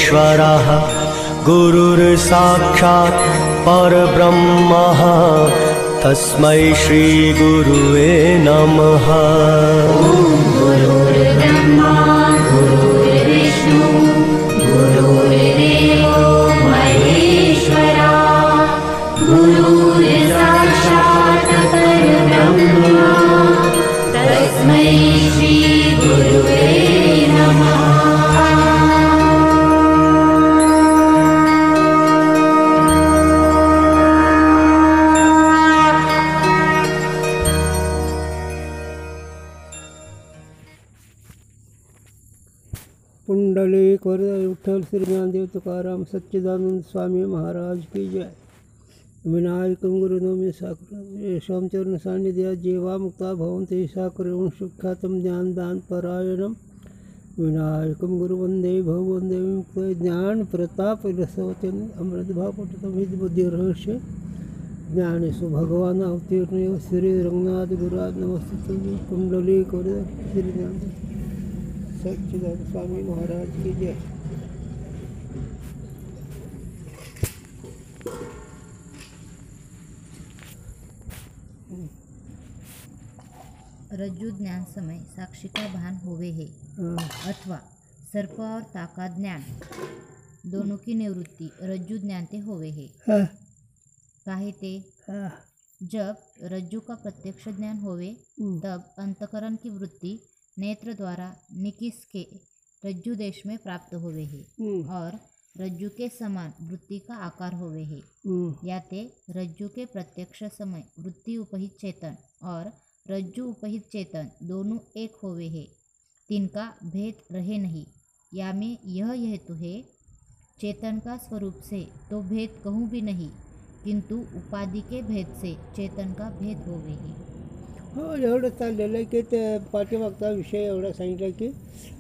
परमेश्वरः गुरुर्साक्षात् परब्रह्मः तस्मै श्रीगुरुवे नमः। गुरुर्ब्रह्मा गुरुर्विष्णु गुरुर्देवो महेश्वरा गुरुर्साक्षात् परब्रह्मा तस्मै श्रीगुरुवे नमः। पुंडलिक वरद विठ्ठल श्री ज्ञानदेव तुकाराम सच्चिदानंद स्वामी महाराज की जय। विनायकं गुरुनोमि साकुरं येषां चरण सान्निध्यात् जीवा मुक्ता भवन्ति साकुरं सुख्यातं ज्ञानदान परायणं विनायकं गुरुवन्दे भववन्दे मुक्त ज्ञान प्रताप रसवचन अमृत भावपटतं हित बुद्धि रहस्य ज्ञानेषु भगवान अवतीर्ण श्री रंगनाथ गुरुराज नमस्ते। पुंडलिक वरद श्री ज्ञानदेव सच्चिदानंद स्वामी महाराज की जय। रज्जु ज्ञान समय साक्षी का भान होवे है अथवा सर्प और ताका ज्ञान दोनों की निवृत्ति रज्जु ज्ञान ते होवे है। काहे ते जब रज्जु का प्रत्यक्ष ज्ञान होवे तब अंतकरण की वृत्ति नेत्र द्वारा निकिस के रज्जु देश में प्राप्त होवे है और रज्जु के समान वृत्ति का आकार होवे है। याते रज्जु के प्रत्यक्ष समय वृत्ति उपहित चेतन और रज्जु उपहित चेतन दोनों एक होवे है, तिनका भेद रहे नहीं। या में यह हेतु है चेतन का स्वरूप से तो भेद कहूँ भी नहीं, किंतु उपाधि के भेद से चेतन का भेद होवे है। हो एवढं चाललेलं आहे की ते पाठीमागचा विषय एवढा सांगितला की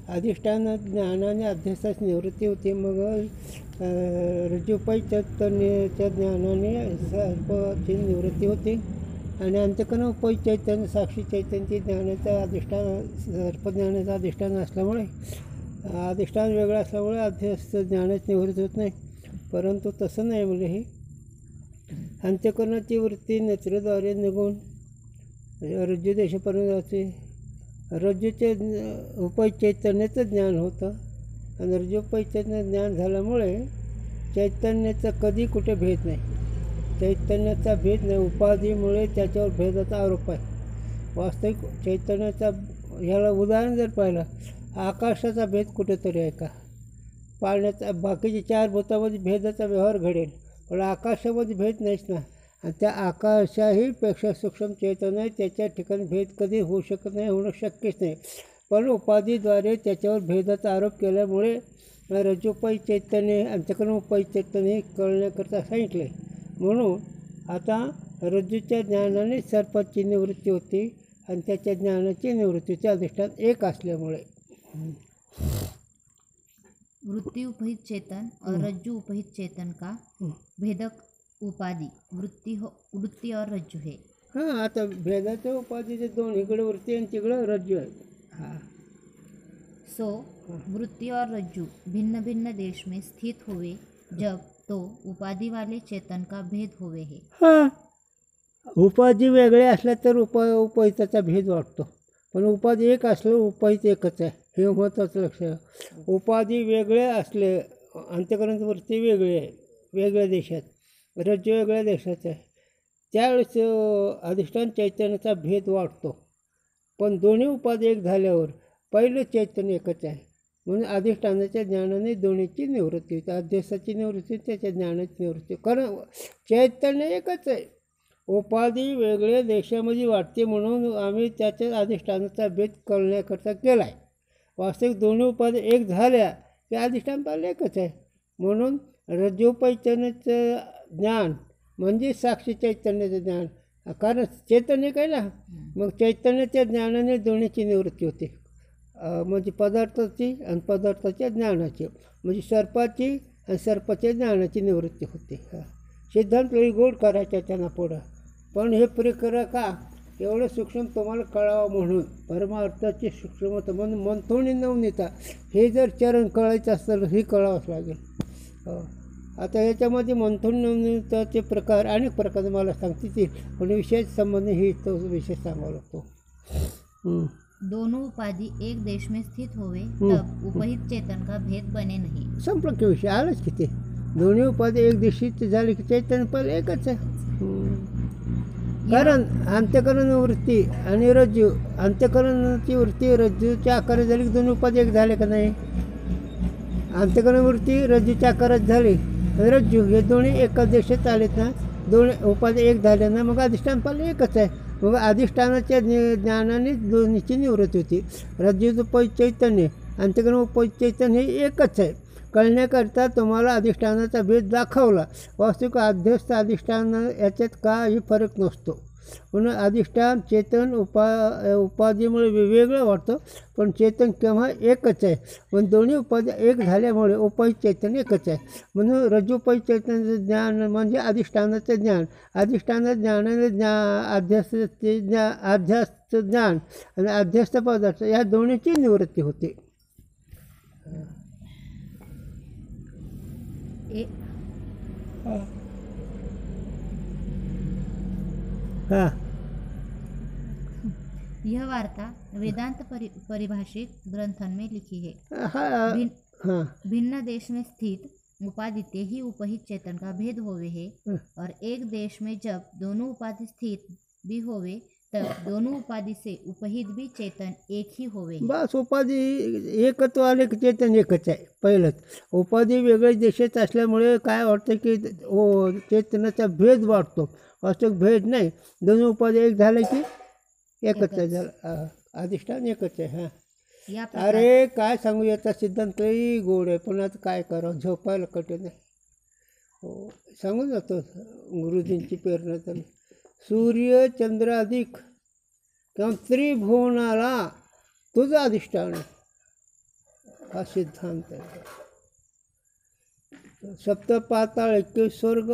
अधिष्ठान ज्ञानाने अध्यासाची निवृत्ती होती, मग रज्जुपाई चैतन्याच्या ज्ञानाने सर्पाची निवृत्ती होते आणि अंतकरणापाई चैतन्य साक्षी चैतन्याची ज्ञानाचं अधिष्ठान सर्पज्ञानाचं अधिष्ठान असल्यामुळे अधिष्ठान वेगळं असल्यामुळे अध्यस्त ज्ञानाची निवृत्ती होत नाही। परंतु तसं नाही, म्हणजे हे अंतकरणाची वृत्ती नेत्रद्वारे निघून रज्जू देशापर्यंत जाते। रज्जूचे उपाय चैतन्याचं ज्ञान होतं आणि रज्जूपाई चैतन्य ज्ञान झाल्यामुळे चैतन्याचा कधी कुठे भेद नाही, चैतन्याचा भेद नाही। उपाधीमुळे त्याच्यावर भेदाचा आरोप आहे। वास्तविक चैतन्याचा ह्याला उदाहरण जर पाहिलं, आकाशाचा भेद कुठेतरी आहे का? पाण्याचा बाकीच्या चार भूतामध्ये भेदाचा व्यवहार घडेल, पण आकाशामध्ये भेद नाहीच ना। आणि त्या आकाशाही पेक्षा सूक्ष्म चैतन्य आहे, त्याच्या ठिकाणी भेद कधी होऊ शकत नाही, होणं शक्यच नाही। पण उपाधीद्वारे त्याच्यावर भेदाचा आरोप केल्यामुळे रज्जुपाई चैतन्य अंतकरणोपाई चैतन्य कळण्याकरता सांगितले। म्हणून आता रज्जूच्या ज्ञानाने सर्पाची निवृत्ती होती आणि त्याच्या ज्ञानाची निवृत्तीचे अधिष्ठान एक असल्यामुळे वृत्ति उपहित चेतन और रज्जु उपहित चेतन का भेदक उपाधि वृत्ति और रज्जु है। हां, आता भेदाच्या उपाधीचे दोन, इकडे वृत्ती आणि तिकडं रज्जू आहे। हां, सो वृत्ति और रज्जु भिन्न भिन्न देश में स्थित हुए जब तो उपाधि वाले चेतन का भेद होवे है। हां, उपाधी वेगळे असल्या तर उपहिताचा भेद वाटतो, पण उपाधी एक असलं उपहित एकच आहे, हे महत्त्वाचं लक्ष आहे। उपाधी वेगळे असले, अंतकरण वृत्ती वेगळी आहे वेगळ्या देशात, रज्जू वेगळ्या देशाचं आहे, त्यावेळेस अधिष्ठान चैतन्याचा भेद वाटतो। पण दोन्ही उपाधी एक झाल्यावर पहिलं चैतन्य एकच आहे, म्हणून अधिष्ठानाच्या ज्ञानाने दोन्हीची निवृत्ती होते, अध्यासाची निवृत्ती त्याच्या ज्ञानाची निवृत्ती। कारण चैतन्य एकच आहे, उपाधी वेगळ्या देशामध्ये वाटते म्हणून आम्ही त्याच्या अधिष्ठानाचा भेद कळण्याकरता केला आहे। वास्तविक दोन्ही उपाधी एक झाल्या की अधिष्ठान पाहिलं एकच आहे, म्हणून रज्जोपैचन्याचं ज्ञान म्हणजे साक्षी चैतन्याचं ज्ञान। कारण चैतन्य काय ना, मग चैतन्याच्या ज्ञानाने दोन्हीची निवृत्ती होते, म्हणजे पदार्थाची आणि पदार्थाच्या ज्ञानाची, म्हणजे सर्पाची आणि सर्पाच्या ज्ञानाची निवृत्ती होते। सिद्धांत लई गोड करायचा त्यांना पुढं, पण हे प्रक्रिया का एवढं सूक्ष्म तुम्हाला कळावं म्हणून परमार्थाचे सूक्ष्मता म्हणून मंथोणी नवनीता हे जर चरण कळायचं असतं हे कळावंच लागेल. हो. आता याच्यामध्ये मंथोणी नवनीताचे प्रकार अनेक प्रकार मला सांगता येईल, पण विशेष संबंध ही तो विषय सांगावा लागतो. दोनों उपाधि एक देश में स्थित होवे तब उपहित चेतन का भेद बने नहीं. संपलं की विषय आलंच की ते. दोन्ही उपाधी एक दिवशीच झाले की चैतन्य पण एकच आहे. कारण अंत्यकरण वृत्ती आणि रज्जू, अंत्यकरणाची वृत्ती रज्जूच्या आकारात झाली की दोन्ही उपाधी एक झाले का नाही. अंत्यकरण वृत्ती रज्जूच्या आकारात झाली, रज्जू हे दोन्ही एकाच देशात आलेत ना, दोन्ही उपाधी एक झाले ना, मग अधिष्ठान पण एकच आहे. मग अधिष्ठानाच्या ज्ञानाने दोन्हीची निवृत्ती होती. रज्जूचं उपहित चैतन्य, अंत्यकरण उपहित चैतन्य हे एकच आहे. कळण्याकरता तुम्हाला अधिष्ठानाचा भेद दाखवला. वास्तविक अध्यस्त अधिष्ठान याच्यात काही फरक नसतो. म्हणून अधिष्ठान चेतन उपाधीमुळे वेगवेगळं वाटतं, पण चेतन केव्हा एकच आहे. पण दोन्ही उपाधी एक झाल्यामुळे उपहित चैतन्य एकच आहे. म्हणून रज्जूपहित चैतन्याचं ज्ञान म्हणजे अधिष्ठानाचं ज्ञान, अधिष्ठानाचं ज्ञानाने अध्यास्त ज्ञान आणि अध्यस्त पदार्थ या दोन्हीची निवृत्ती होते. हाँ, यह वार्ता वेदांत परिभाषित ग्रंथन में लिखी है. हाँ, हाँ, भिन्न देश में स्थित उपाधिते ही उपहित चेतन का भेद होवे है, और एक देश में जब दोनों उपाधि स्थित भी होवे तब दोनों उपाधि से उपहित भी चेतन एक ही होवे. बस उपाधी एकत्व आले की चेतन एकच आहे. पहिलंच उपाधी वेगळ्या देशात असल्यामुळे काय वाटतं की चेतनाचा भेद वाटतो. वास्तविक भेद नाही, दोन्ही उपाधी एक झाले की एकच आहे. झालं अधिष्ठान एकच आहे. हां, अरे काय सांगू, याचा सिद्धांत लई गोड आहे, पण आता काय करावं, झोपायला कठीण आहे. हो, सांगून जातो गुरुजींची प्रेरणा झाली. सूर्य चंद्र अधिक किंवा त्रिभुवनाला तुझं अधिष्ठान आहे, हा सिद्धांत आहे. सप्त पाताळ 21 स्वर्ग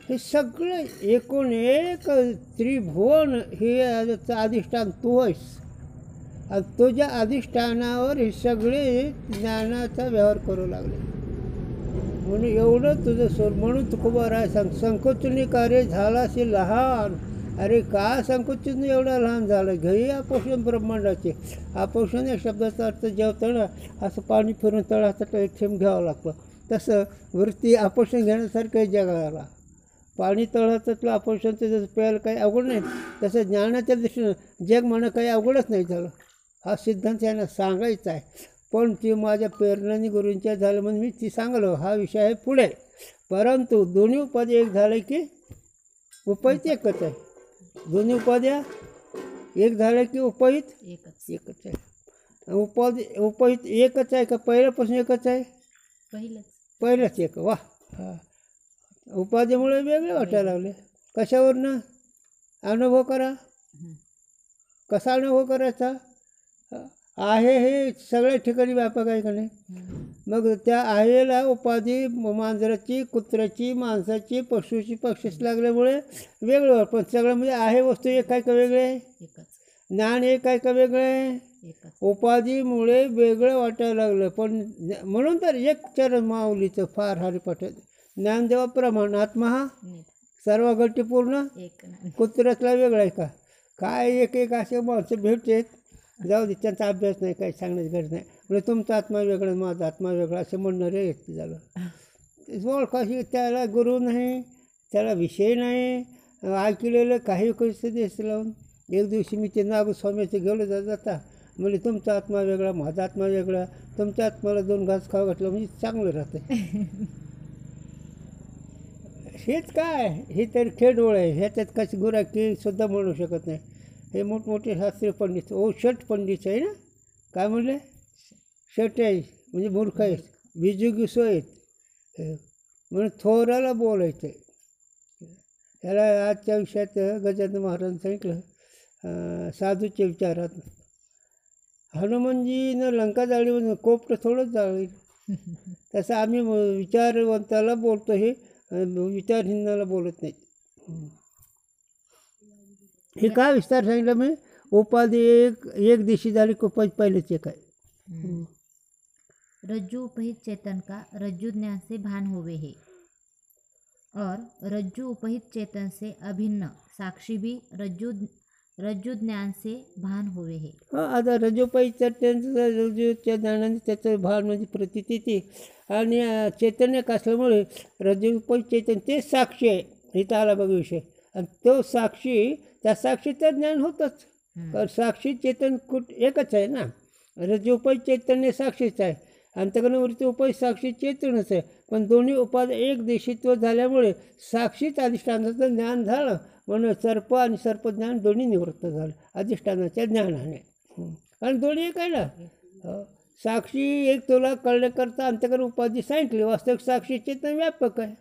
हे सगळे एकूण एक त्रिभुवन हे अधिष्ठान तू आहेस, आणि तुझ्या अधिष्ठानावर हे सगळे ज्ञानाचा व्यवहार करू लागले. म्हणून एवढं तुझं स्वर. म्हणून तुकोबाराय सांग, संकोचनी कार्य झालाशी लहान. अरे का संकोचन एवढा लहान झालं. घे आपोषण ब्रह्मांडाचे. आपोषण या शब्दाचा अर्थ जेवताना असं पाणी फिरून तळाचा एक थेंब घ्यावं लागतं, तसं वृत्ती आपोषण घेण्यासारखं जगाला. पाणी तळाचं आपोषणचं जसं प्यायला काही अवघड नाही, तसं ज्ञानाच्या दृष्टीनं जग म्हणणं काही अवघडच नाही झालं. हा सिद्धांत यांना सांगायचा आहे, पण ती माझ्या प्रेरणेने गुरूंच्या झालं म्हणून मी ती सांगलो. हा विषय आहे पुढे. परंतु दोन्ही उपाधी एक झाले की उपहित एकच आहे. दोन्ही उपाध्या एक झाल्या की उपहित एकच आहे. उपहित एकच आहे का पहिल्यापासून एकच आहे. पहिलंच एक. वा, हां, उपाधीमुळे वेगळे वाटायला लागले. कशावरनं अनुभव करा. कसा अनुभव करायचा. आहे हे सगळ्या ठिकाणी व्यापक आहे का नाही. मग त्या आहेला उपाधी मांजराची, कुत्र्याची, माणसाची, पशुची, पक्षीची लागल्यामुळे वेगळं. पण सगळं म्हणजे आहे वस्तू एक आहे का वेगळे आहे. ज्ञान एक आहे का वेगळं आहे. उपाधीमुळे वेगळं वाटायला लागलं. पण म्हणून तर एक चरण माऊलीचं फार हरिपाठ. ज्ञानदेवा प्रमाण आत्मा हा सर्व गटी पूर्ण. कुत्र्यातला वेगळा आहे का काय. एक एक असे माणसं भेटतात, जाऊ दे, त्यांचा अभ्यास नाही, काही सांगण्याची गरज नाही. म्हणजे तुमचा आत्मा वेगळा, माझा आत्मा वेगळा असं म्हणणारे येत झालं. ओळखाशी त्याला गुरु नाही, त्याला विषय नाही, ऐकलेलं काही परिस्थिती असं लावून. एक दिवशी मी ते नागस्वामीचं गेलो जाता, म्हणजे तुमचा आत्मा वेगळा, माझा आत्मा वेगळा. तुमच्या आत्म्याला 2 घास खाऊ घातलं म्हणजे चांगलं राहतं. हेच काय, हे तर खेडोळ आहे. ह्याच्यात कशी गुराखी सुद्धा म्हणू शकत नाही. हे मोठमोठे शास्त्रीय पंडित, षट पंडित आहे ना, काय म्हणले, षट आहे म्हणजे मूर्ख आहेत, बिजुगिसो आहेत. म्हणून थोराला बोलायचं आहे. ह्याला आजच्या विषयात गजानन महाराजांनी सांगितलं साधूच्या विचारात. हनुमानजीनं लंका जाळली म्हणून कोपटं थोडंच जाळली. तसं आम्ही विचारवंताला बोलतो, हे विचारहीनाला बोलत नाही. हे काय विस्तार सांगितलं मी. उपाधी एक दिवशी झाली की उपाधी पहिलेच एक आहे. रज्जु उपहित चेतन का रज्जु ज्ञान से भान होवे है और रज्जु उपहित चेतन से अभिन्न साक्षी भी रज्जु ज्ञान से भान होवे है. आता रजोपाईच्या रज्जूच्या ज्ञानाने त्याचं भान म्हणजे प्रतीती ती आणि चैतन्य असल्यामुळे रजोपाई चैतन्य ते साक्षी आहे. इथं आला बघा विषय. आणि तो साक्षी त्या साक्षीचं ज्ञान होतंच. कारण साक्षी चेतन एकच आहे ना. रजोपाई चैतन्य साक्षीच आहे. अंतःकरण वृत्ती उपाय साक्षी चैतन्यच आहे. पण दोन्ही उपाद एक देशित्व झाल्यामुळे साक्षीच अधिष्ठानाचं ज्ञान झालं म्हणून सर्प आणि सर्पज्ञान दोन्ही निवृत्त झालं अधिष्ठानाच्या ज्ञानाने. आणि दोन्ही एक आहे ना. साक्षी एक तुला कळण्याकरता अंतःकरण उपाधी सांगितली. वास्तविक साक्षी चेतन व्यापक आहे.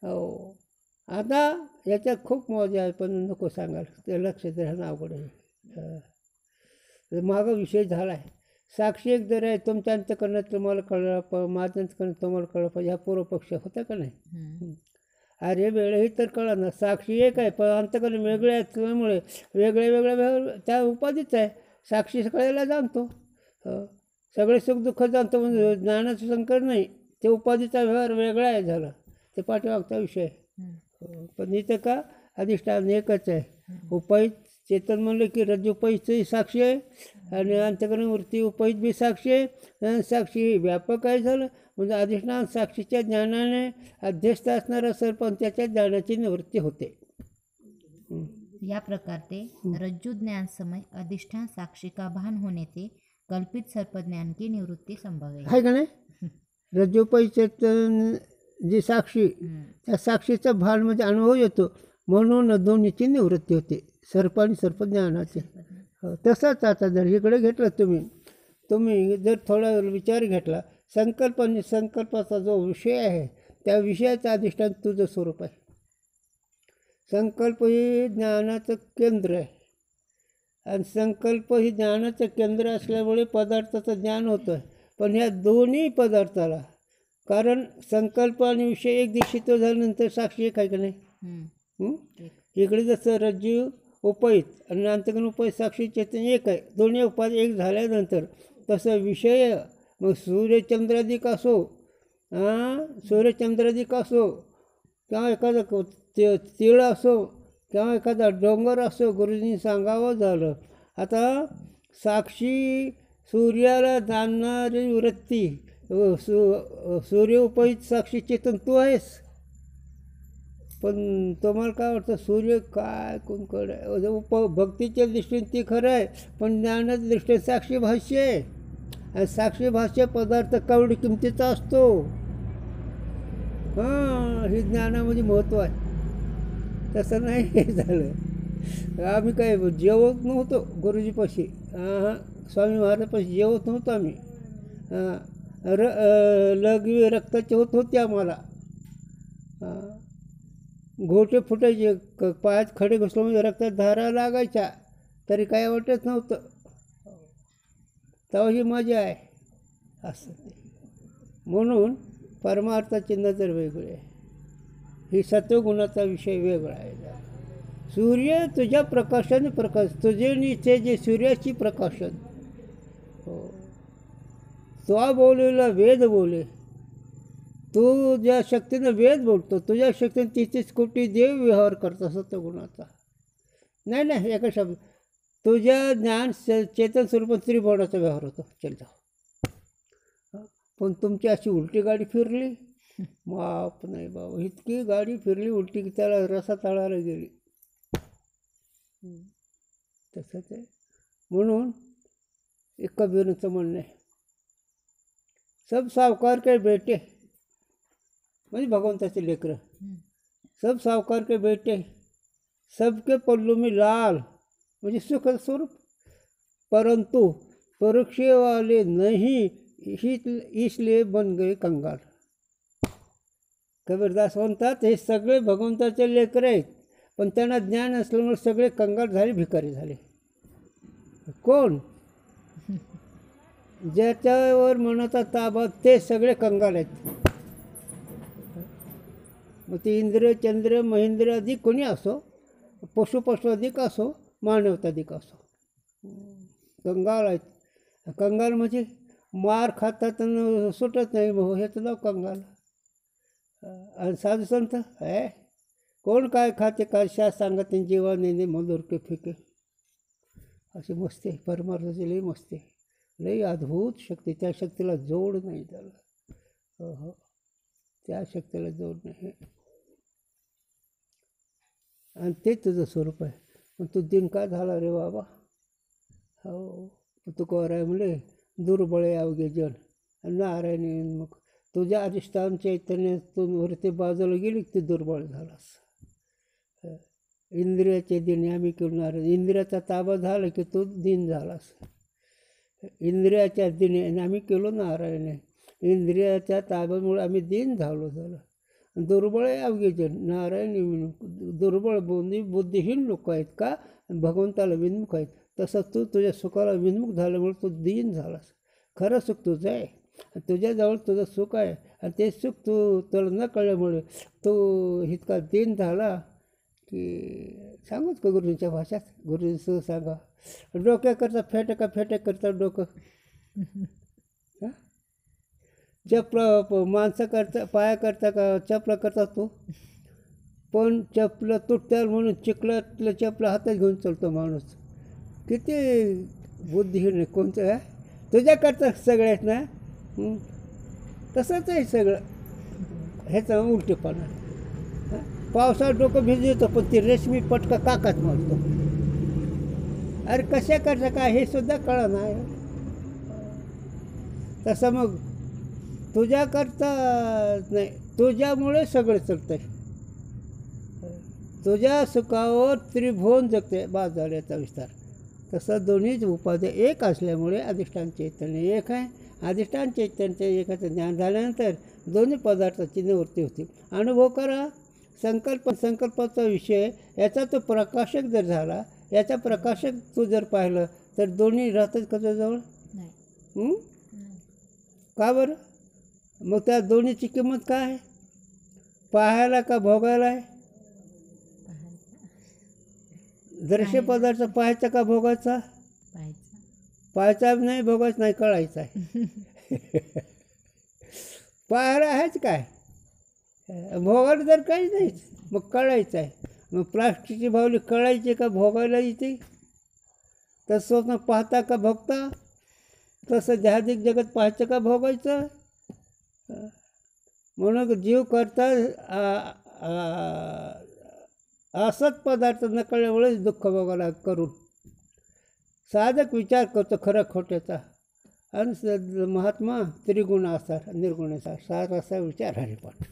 हो. आता याच्यात खूप मजा आहे पण नको सांगायला. ते लक्षात राहणं अवघड आहे. मागं विषय झाला आहे. साक्षी एक जर आहे तुमच्या अंतःकरणात तुम्हाला कळलं माझं अंतःकरण तुम्हाला कळलं पाहिजे. हा पूर्वपक्ष होता का नाही. अरे वेळही तर कळलं ना. साक्षी एक आहे पण अंतःकरण वेगळे असल्यामुळे वेगळ्या त्या उपाधीच आहे. साक्षी कळायला जाणतो सगळे सुखदुःख जाणतो म्हणजे ज्ञानाचं संकर नाही. ते उपाधीचा व्यवहार वेगळा आहे झाला. ते पाठीमागचा विषय. पण इथं का अधिष्ठान एकच आहे. उपायित चेतन म्हणलं की रज्जोपाईचंही साक्षी आहे आणि अंतःकरण वृत्ती उपायित बी साक्षी आहे. साक्षी व्यापक आहे झालं म्हणजे अधिष्ठान साक्षीच्या ज्ञानाने अध्यस्त असणारा सर्प त्याच्या ज्ञानाची निवृत्ती होते. या प्रकारते रज्जु ज्ञान समय अधिष्ठान साक्षी का भान होने से कल्पित सर्प ज्ञान की निवृत्ती संभव आहे का नाही. रज्जोपाई चेतन जी साक्षी त्या साक्षीचा भान म्हणजे अनुभव येतो म्हणून दोन्हीची निवृत्ती होते. सर्प आणि सर्पज्ञानाचे. तसाच आता जर इकडे घेतलं तुम्ही जर थोडा विचार घेतला संकल्प आणि संकल्पाचा जो विषय आहे त्या विषयाचं अधिष्ठान तुझं स्वरूप आहे. संकल्प ही ज्ञानाचं केंद्र आहे आणि संकल्प ही ज्ञानाचं केंद्र असल्यामुळे पदार्थाचं ज्ञान होतं आहे. पण ह्या दोन्ही पदार्थाला कारण संकल्प आणि विषय एक दिवशीत्व झाल्यानंतर साक्षी एक आहे का नाही. इकडे जसं रज्जू उपहित आणि अंतःकरण उपहित साक्षी चैतन्य एक आहे. दोन्ही उपाय एक झाल्यानंतर तसं विषय मग सूर्यचंद्रादिक असो सूर्यचंद्रादिक असो किंवा एखादा तिळ असो किंवा एखादा डोंगर असो गुरुजींनी सांगावं झालं. आता साक्षी सूर्याला जाणणारी वृत्ती सूर्य उपहित साक्षी चेतन तू आहेस. पण तुम्हाला काय वाटतं सूर्य काय कोणकडे भक्तीच्या दृष्टीने ती खरं आहे पण ज्ञानाच्या दृष्टीने साक्षी भाष्य आहे. आणि साक्षी भाष्य पदार्थ कवडी किमतीचा असतो. हे ज्ञानामध्ये महत्त्व आहे. तसं नाही हे झालं. आम्ही काय जेवत नव्हतो गुरुजीपाशी. स्वामी महाराजपाशी जेवत नव्हतो आम्ही. लघवी रक्ताचे होते आम्हाला. घोटे फुटायचे पायात खडे घुसलो म्हणजे रक्तात धारा लागायच्या तरी काय वाटत नव्हतं. तेव्हा ही मजा आहे असं. म्हणून परमार्थाची नजर वेगळी आहे. ही सत्वगुणाचा विषय वेगळा आहे. सूर्य तुझ्या प्रकाशाने प्रकाश तुझे नीचे जे सूर्याची प्रकाशन. हो तो बोलेला वेद बोले. तू ज्या शक्तीनं वेद बोलतो तुझ्या शक्तीने 33 कोटी देव व्यवहार करतो सत्वगुणाचा. नाही एका शब्द तुझ्या ज्ञान चेतन स्वरूपात त्रिभुवनाचा व्यवहार होतो. चल जाऊ. पण तुमची अशी उलटी गाडी फिरली माप नाही बाबा. इतकी गाडी फिरली उलटी की त्याला रसा तळायला गेली. तसंच आहे. म्हणून एक कबीरचं म्हणणं आहे सब सावकार के बेटे म्हणजे भगवंताचे लेकरं. सब सावकार के बेटे सबके पल्लू में लाल म्हणजे सुख स्वरूप. परंतु परीक्षे वाले नहीं इसलिए बन गए कंगाल. कबीरदास म्हणतात हे सगळे भगवंताचे लेकरं आहेत पण त्यांना ज्ञान असल्यामुळे सगळे कंगाल झाले भिकारी झाले. कोण ज्याच्यावर मनाचा ताबा ते सगळे कंगाल आहेत. मग ते इंद्र चंद्र महेंद्र आदी कोणी असो पशुपशुधिक असो मानवताधिक असो. कंगाल आहेत. कंगाल म्हणजे मार खातात आणि सुटत नाही भाऊ, हेच नाव कंगाल. आणि साधू संत आहे कोण काय खाते काय शा सांगत नाही, जेव्हा नेणे मधुरके फिके. अशी मस्ती आहे परमार्थाची, लई मस्ती आहे, लई अद्भुत शक्ती. त्या शक्तीला जोड नाही त्याला. हो, त्या शक्तीला जोड नाही. आणि ते तुझं स्वरूप आहे. पण तू दिन का झाला रे बाबा? हो, तुकोराय म्हणे दुर्बळे अवघे जन नारायण. मग तुझ्या अधिष्ठान चैतन्य तू वरती बाजूला गेली की तू दुर्बळ झालास. इंद्रियाचे दिन आम्ही करणार. इंद्रियाचा ताबा झाला की तू दिन झालास. इंद्रियाच्या दिने आम्ही केलो नारायण. इंद्रियाच्या ताब्यामुळे आम्ही दिन झालो. दुर्बळ अवघे जन नारायण. दुर्बळ बुद्धिहीन लोक आहेत का भगवंताला विन्मुख आहेत. तसं तू तुझ्या सुखाला विन्मुख झाल्यामुळे तू दीन झालास. खरं सुख तुझं आहे, तुझ्याजवळ तुझं सुख आहे. आणि ते सुख तुला न कळल्यामुळे तू इतका दीन झाला की सांगूच का गुरुजींच्या भाषात. गुरुजी सांगा डोक्याकरता फेटे करता डोकं. चपला माणसं करता पायाकरता का चपला करता तू. पण चपलं तुटत्या म्हणून चिखलातलं चपला हातात घेऊन चालतो माणूस. किती बुद्धिहीन कोणतं आहे. तुझ्याकरता सगळे आहेत ना. तसंच आहे सगळं. ह्याचा उलटेपणा. पावसात डोकं भिजवतो पण ती रेशमी पटका काकाच मारतो. अरे कशा करता काय हे सुद्धा कळलं नाही. तसं मग तुझ्याकरता नाही, तुझ्यामुळे सगळं चालतं आहे. तुझ्या सुखावर त्रिभुवन जगते बाद झाल्याचा विस्तार. तसं दोन्हीच उपाध्या एक असल्यामुळे अधिष्ठान चैतन्य एक आहे. अधिष्ठान चैतन्य एकाचं ज्ञान झाल्यानंतर दोन्ही पदार्थाची निवृत्ती होती. अनुभव करा. संकल्पाचा विषय याचा तो प्रकाशक जर झाला, याचा प्रकाशक तू जर पाहिलं तर दोन्ही राहतात का तुझ्याजवळ? का बरं? मग त्या दोन्हीची किंमत काय आहे? पाहायला का भोगायला आहे? दृश्य पदार्थ पाहायचा का भोगायचा? पाहायचा नाही, भोगायचा नाही, कळायचा आहे. पाहायला आहेच काय, भोगायला तर काहीच नाही, मग कळायचं आहे. मग प्लास्टिकची भावली कळायची का भोगायला येते? तसं पाहता का भोगता? तसं ध्यादिक जगत पाहायचं का भोगायचं? म्हणून जीव करता असत पदार्थ न कळल्यामुळेच दुःख भोगायला करून साधक विचार करतो खरं खोट्याचा. आणि महात्मा त्रिगुण आसार निर्गुणाचा सार असा विचार हरिपाठ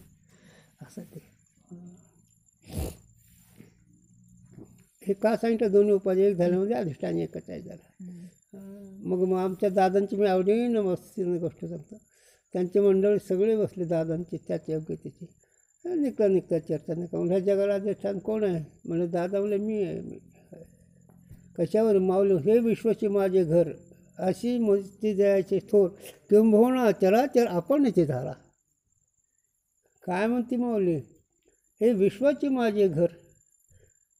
असं ते. हे का सांगितलं? दोन्ही उपाधी एक झाल्यामध्ये अधिष्ठान एकच आहे झालं. मग आमच्या दादांची मी आवडीनं मस्तीनं गोष्ट सांगतो. त्यांची मंडळी सगळे बसले दादांची त्याच योग्यतेची. निघता चर्चा नाही का ह्या जगाला अधिष्ठान कोण आहे? म्हणजे दादा म्हणले मी आहे. मी कशावर माऊली हे विश्वाची माझे घर अशी मस्ती द्यायचे थोर किंबहुना चराचर आपण येथे झाला. काय म्हणते माऊली? हे विश्वाची माझे घर.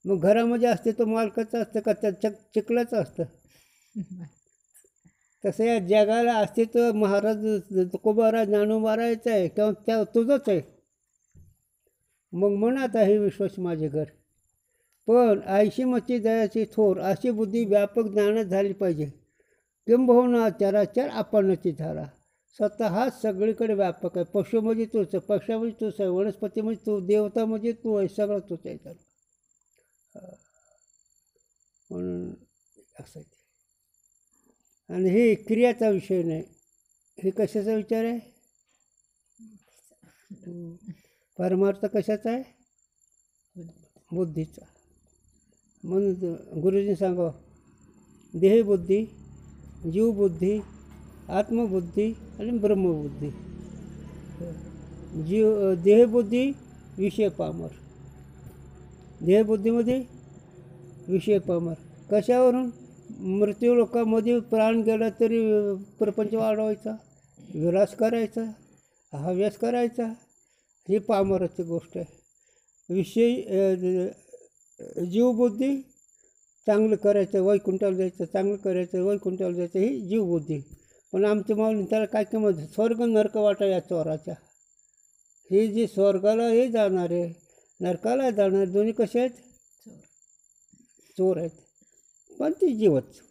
मग घरामध्ये असते तो मालकाचं असतं का त्या चिखलाचं असतं? तसं या जगाला अस्तित्व महाराज तुकोबारा ज्ञानोबारायचं आहे किंवा त्या तुझंच आहे. मग म्हणत आहे विश्वास माझे घर. पण ऐशी मच्छी दयाची थोर अशी बुद्धी व्यापक ज्ञानात झाली पाहिजे. किंबहुना चराचर आपणची झाला. स्वतः सगळीकडे व्यापक आहे. पशुमध्ये तूच आहे, पक्षामध्ये तूच आहे, वनस्पतीमध्ये तू, देवतामध्ये तू आहे, सगळं तूच आहे. म्हणून असं आहे. आणि हे क्रियाचा विषय नाही, हे कशाचा विचार आहे? परमार्थ कशाचा आहे? बुद्धीचा. म्हणून गुरुजी सांगा देहबुद्धी, जीवबुद्धी, आत्मबुद्धी आणि ब्रह्मबुद्धी. देहबुद्धी विषय पामर. देहबुद्धीमध्ये विषय पामर कशावरून? मृत्यू लोकांमध्ये प्राण गेला तरी प्रपंच वाढवायचा, विलास करायचा, हव्यास करायचा, ही पामराची गोष्ट आहे. विषय जीवबुद्धी चांगलं करायचं वैकुंठाला जायचं, चांगलं करायचं वैकुंठाला जायचं, ही जीवबुद्धी. पण आमच्या माऊली त्याला काय किंमत, स्वर्ग नरक वाटा या चोराच्या. हे जे स्वर्गाला हे जाणार आहे, नरकाला जाणार, दोन्ही कसे आहेत? चोर आहेत. पण ती जीवच.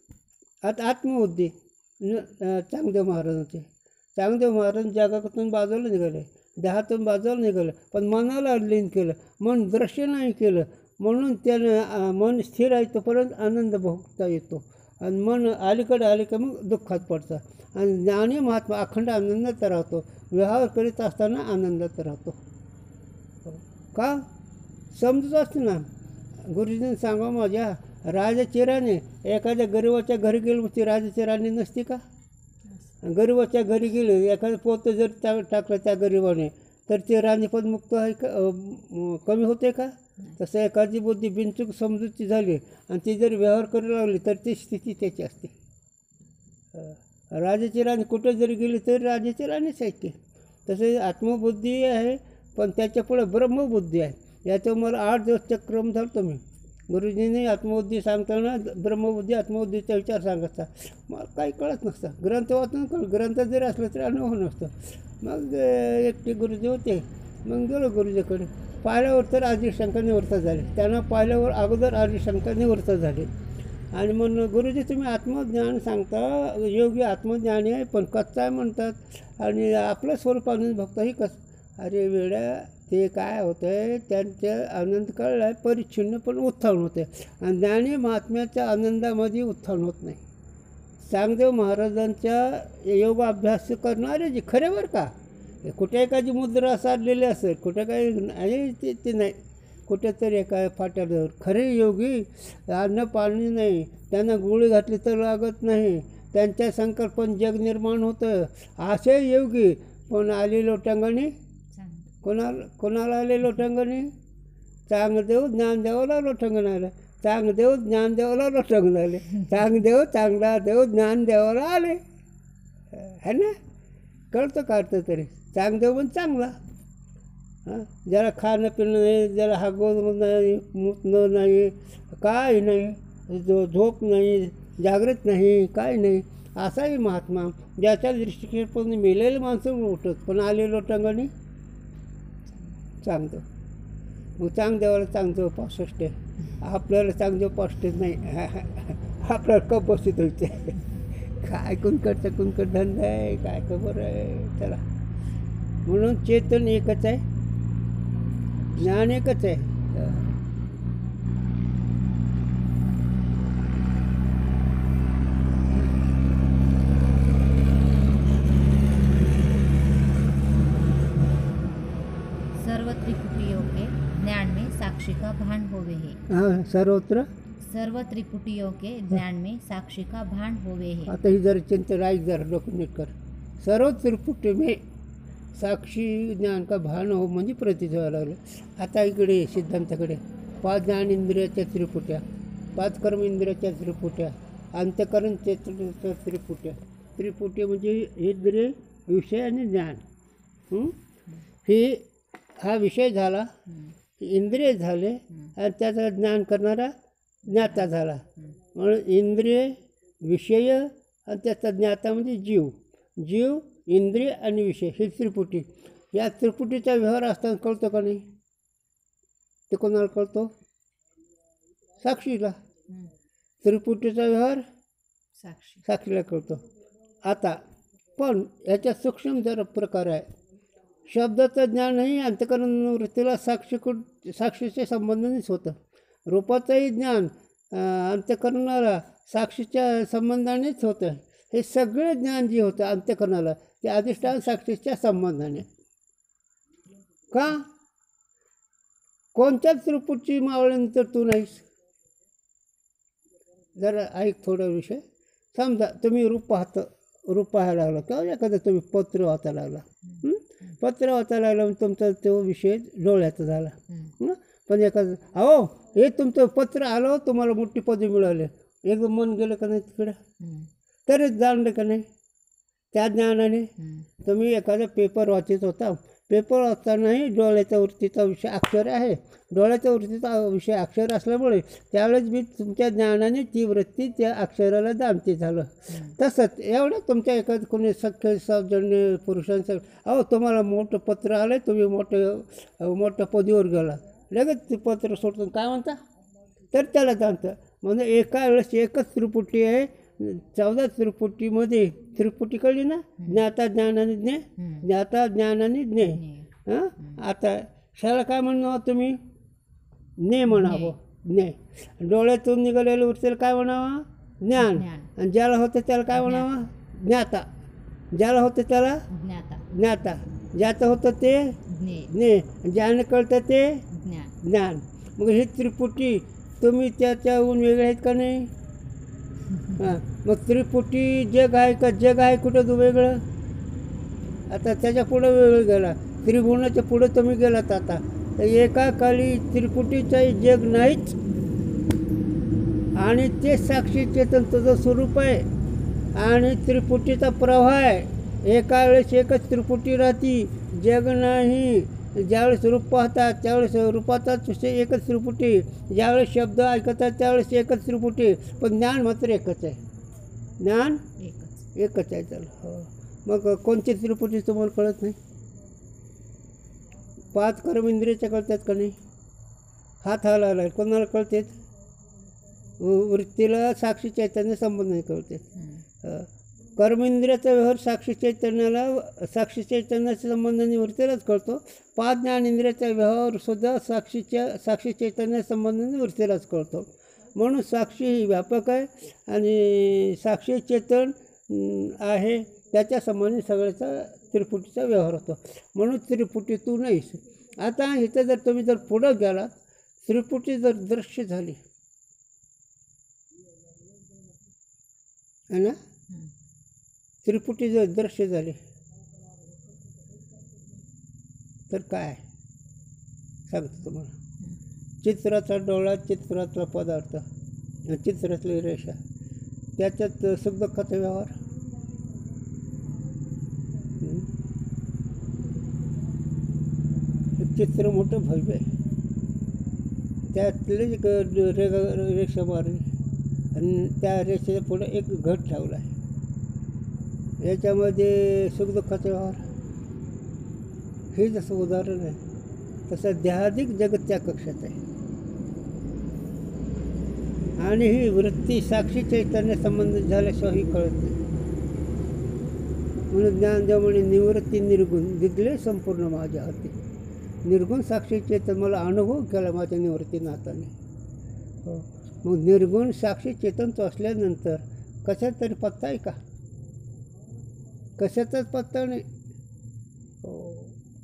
आता आत्मबुद्धी चांगदेव महाराजांचे. चांगदेव महाराज जगातून बाजूला निघाले, देहातून बाजूला निघालं, पण मनाला लीन केलं, मन दृश्य नाही केलं. म्हणून त्यानं मन स्थिर आहे तोपर्यंत आनंद भोगता येतो, आणि मन अलीकडे आले की मग दुःखात पडतं. आणि ज्ञानी महात्मा अखंड आनंदात राहतो, व्यवहार करीत असताना आनंदात राहतो. का समजत असते ना. गुरुजींनी सांगा, माझ्या राजाची राणी एखाद्या गरीबाच्या घरी गेली, ती राजाची राणी नसती का? गरीबाच्या घरी गेले, एखादं पोतं जर टाकलं त्या गरीबाने, तर ते राणीपद मुक्त आहे का, कमी होते का? तसं एखादी बुद्धी बिनचूक समजुती झाली आणि ती जर व्यवहार करू लागली तर ती स्थिती त्याची असते. राजाची राणी कुठे जरी गेली तरी राजाची राणीच आहे की. तसे आत्मबुद्धी आहे, पण त्याच्यापुढे ब्रह्मबुद्धी आहे. याचं मला 8 दिवस क्रम धरतो मी. गुरुजींनी आत्मबुद्धी सांगताना ब्रह्मबुद्धी आत्मबुद्धीचा विचार सांगायचा. मला काही कळत नसतं, ग्रंथ वाचून कळ, ग्रंथ जरी असलं तरी अनुभव नसतं. मग एकटे गुरुजी होते, मग गेलो गुरुजीकडे. पाहिल्यावर तर आदिशंका निवृत्त झाले, त्यांना पाहिल्यावर अगोदर आदिशंका निवृत्त झाली. आणि म्हणून गुरुजी तुम्ही आत्मज्ञान सांगता, योगी आत्मज्ञानी आहे पण कच्चा आहे म्हणतात, आणि आपलं स्वरूप आनंद भक्त ही अरे वेड्या, ते काय होतं आहे, त्यांच्या आनंद कळला आहे परिच्छिन्न पण उत्थान होते, आणि ज्ञानी महात्म्याच्या आनंदामध्ये उत्थान होत नाही. चांगदेव महाराजांच्या योग अभ्यास करणारे जे खरे बरं का, कुठे एखादी मुद्रा साधलेली असेल, कुठे काही नाही ते नाही, कुठेतरी एका फाट्यावर खरे योगी अन्न पाणी नाही, त्यांना गोळी घातली तर लागत नाही, त्यांच्या संकल्पन जग निर्माण होतं. असे योगी पण आले लोटांगणी, कोणाला आले लोटांगणी? चांगदेव ज्ञानदेवाला लोटांगण आलं, चांगदेव ज्ञानदेवाला लोटांगण आले, चांगदेव चांगला देव ज्ञानदेवाला आले. है ना, कळतं काढतं तरी. चांगदेव पण चांगला, हां, ज्याला खाणं पिणं नाही, ज्याला हागवणं नाही, मुतणं नाही, काय नाही, झोप नाही, जागृत नाही, काय नाही, असाही महात्मा. ज्याच्या दृष्टिकोन मेलेले माणसं उठत, पण आले लोटांगणी चांगदेव. मग चांगदेवाला चांगदेव 65 आहे, आपल्याला चांगदेव 65 नाही. आपल्याला कप बसत होते, काय कुणकडचं कुणकड धंदा आहे, काय खबर आहे. चला, म्हणून चेतन एकच आहे, ज्ञान एकच आहे. सर्व त्रिपुटियों के ज्ञान में साक्षी का भान होवे है. हां, सर्वत्र सर्व त्रिपुटियों के ज्ञान में साक्षी का भान होवे है. आता ही जरा चिंता राईट जरा डोकं नीट कर. सर्व त्रिपुटी में साक्षी ज्ञान का भान हो म्हणजे प्रतीत व्हायला लागलं. आता इकडे सिद्धांताकडे 5 ज्ञान इंद्रियाच्या त्रिपुट्या, 5 कर्म इंद्रियाच्या त्रिपुट्या, अंतःकरण चेतनेच्या त्रिपुट्या. त्रिपुटी म्हणजे इंद्रिय, विषय आणि ज्ञान. हे हा विषय झाला, इंद्रिय झाले, आणि त्याचा ज्ञान करणारा ज्ञाता झाला. म्हणून इंद्रिय, विषय आणि त्याचा ज्ञाता म्हणजे जीव. जीव, इंद्रिय आणि विषय ही त्रिपुटी. या त्रिपुटीचा व्यवहार असताना कळतो का नाही? ते कोणाला कळतो? साक्षीला. त्रिपुटीचा व्यवहार साक्षीला कळतो. आता पण याच्यात सूक्ष्म जरा प्रकार आहे. शब्दाचं ज्ञानही अंतःकरण वृत्तीला साक्षीच्या संबंधानेच होतं. रूपाचंही ज्ञान अंतःकरणाला साक्षीच्या संबंधानेच होतं. हे सगळं ज्ञान जे होतं अंतःकरणाला ते अधिष्ठान साक्षीच्या संबंधाने. का? कोणत्याच त्रिपुटी मावळ्यानंतर तू नाहीस. जरा ऐक थोडा विषय. समजा तुम्ही रूप पाहायला लागला, किंवा एखादं तुम्ही पत्र वाचायला लागला. पत्र वाचायला लागला म्हणजे तुमचा तो विषय डोळ्याचा झाला. पण एखादं अहो हे तुमचं पत्र आलं, तुम्हाला मोठी पदवी मिळाली, एकदम मन गेलं का नाही तिकडं? तरीच जाणलं का नाही त्या ज्ञानाने? तुम्ही एखादा पेपर वाचत होता, पेपर वाचतानाही डोळ्याच्या वृत्तीचा विषय अक्षर आहे. डोळ्याच्या वृत्तीचा विषय अक्षर असल्यामुळे त्यावेळेस मी तुमच्या ज्ञानाने ती वृत्ती त्या अक्षराला जाणते झालं. तसंच एवढं तुमच्या एखादं कोणी सख्य सौजन्य पुरुषांचं अहो तुम्हाला मोठं पत्र आलं, तुम्ही मोठ्या पदीवर गेला, लगेच ते पत्र सोडतं काय म्हणता, तर त्याला जाणतं. म्हणजे एका वेळेस एकच त्रिपुटी आहे. 14 त्रिपुटीमध्ये त्रिपुटी कळली ना, ज्ञाता ज्ञानाने ज्ञे, ज्ञाता ज्ञानाने ज्ञे. हां, आता शाळा काय म्हणणार तुम्ही, ज्ञे म्हणावं, ज्ञे. डोळ्यातून निघालेलं वृत्तीला काय म्हणावं, ज्ञान. आणि ज्याला होतं त्याला काय म्हणावं, ज्ञाता. ज्याला होतं त्याला ज्ञाता. ज्याचं होतं ते ज्ञे. ज्याने कळतं ते ज्ञान. मग ही त्रिपुटी तुम्ही त्याच्याहून वेगळे आहेत का नाही. हां, मग त्रिपुटी जग आहे का, जग आहे कुठं तू वेगळं. आता त्याच्या पुढं वेगळं गेला, त्रिभुवनाच्या पुढं तुम्ही गेलात. आता तर एका काली त्रिपुटीचंही जग नाहीच, आणि ते साक्षी चेतन तुझं स्वरूप आहे आणि त्रिपुटीचा प्रवाह आहे. एका वेळेस एकच त्रिपुटी राहती, जग नाही. ज्यावेळेस रूप पाहतात त्यावेळेस रूपाचाच विषय एकच त्रिपुटी, ज्यावेळेस शब्द ऐकतात त्यावेळेस एकच त्रिपुटी, पण ज्ञान मात्र एकच आहे. ज्ञान एकच आहे. चल हो, मग कोणती त्रिपुटी तुम्हाला कळत नाही. 5 कर्मेंद्रियाच्या कळतात का नाही. हात हलायला कोणाला कळतात, वृत्तीला साक्षी चैतन्य संबंध कळते. कर्मेंद्रियाचा व्यवहार साक्षी चैतन्याच्या संबंधाने वृत्तीलाच कळतो. 5 ज्ञानेंद्रियाचा व्यवहारसुद्धा साक्षी चैतन्य संबंधाने वृत्तीलाच कळतो. म्हणून साक्षी ही व्यापक आहे आणि साक्षी चेतन आहे, त्याच्या संबंधी सगळ्याचा त्रिपुटीचा व्यवहार होतो. म्हणून त्रिपुटी तू नाहीस. आता इथं जर तुम्ही जर पुढं गेलात, त्रिपुटी जर दृश्य झाली है ना, त्रिपुटी जर दृश्य झाली तर काय सांगतो तुम्हाला. चित्राचा डोळा, चित्रातला पदार्थ, चित्रातली रेषा, त्याच्यात सुख दुःखाचा व्यवहार. चित्र मोठं भव्य आहे, त्यातले एक रेषा मारली आणि त्या रेषेच्या पुढे एक घट ठेवला आहे. याच्यामध्ये सुखदुःखाचा व्यवहार. हे जसं उदाहरण आहे तसं देहाधिक जगत त्या कक्षात आहे. आणि ही वृत्ती साक्षी चैतन्य संबंधित झाल्याशिवाय ही कळत नाही. म्हणून ज्ञानदेवमणी निवृत्ती निर्गुण दिदले संपूर्ण माझ्या हाती. निर्गुण साक्षी चेतन मला अनुभव केला माझ्या निवृत्ती नाताने. हो, मग निर्गुण साक्षी चेतनचं असल्यानंतर कशात तरी पत्ता आहे का, कशाचाच पत्ता नाही.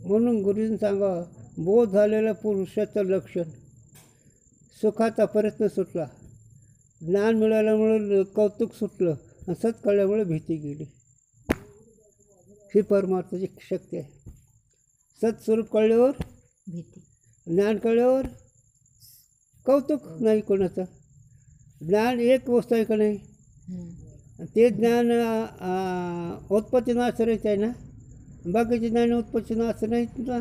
म्हणून गुरुजींनी सांगा, बोध झालेल्या पुरुषाचं लक्षण, सुखाचा प्रयत्न सुटला, ज्ञान मिळाल्यामुळे कौतुक सुटलं आणि सत कळल्यामुळे भीती गेली. ही परमार्थाची शक्ती आहे. सत्स्वरूप कळल्यावर भीती, ज्ञान कळल्यावर कौतुक नाही कोणाचं. ज्ञान एक वस्तू आहे का नाही, ते ज्ञान उत्पत्तीनाश्रयच आहे ना. बाकीचे ज्ञान उत्पत्तीनाश्रय नाहीत ना,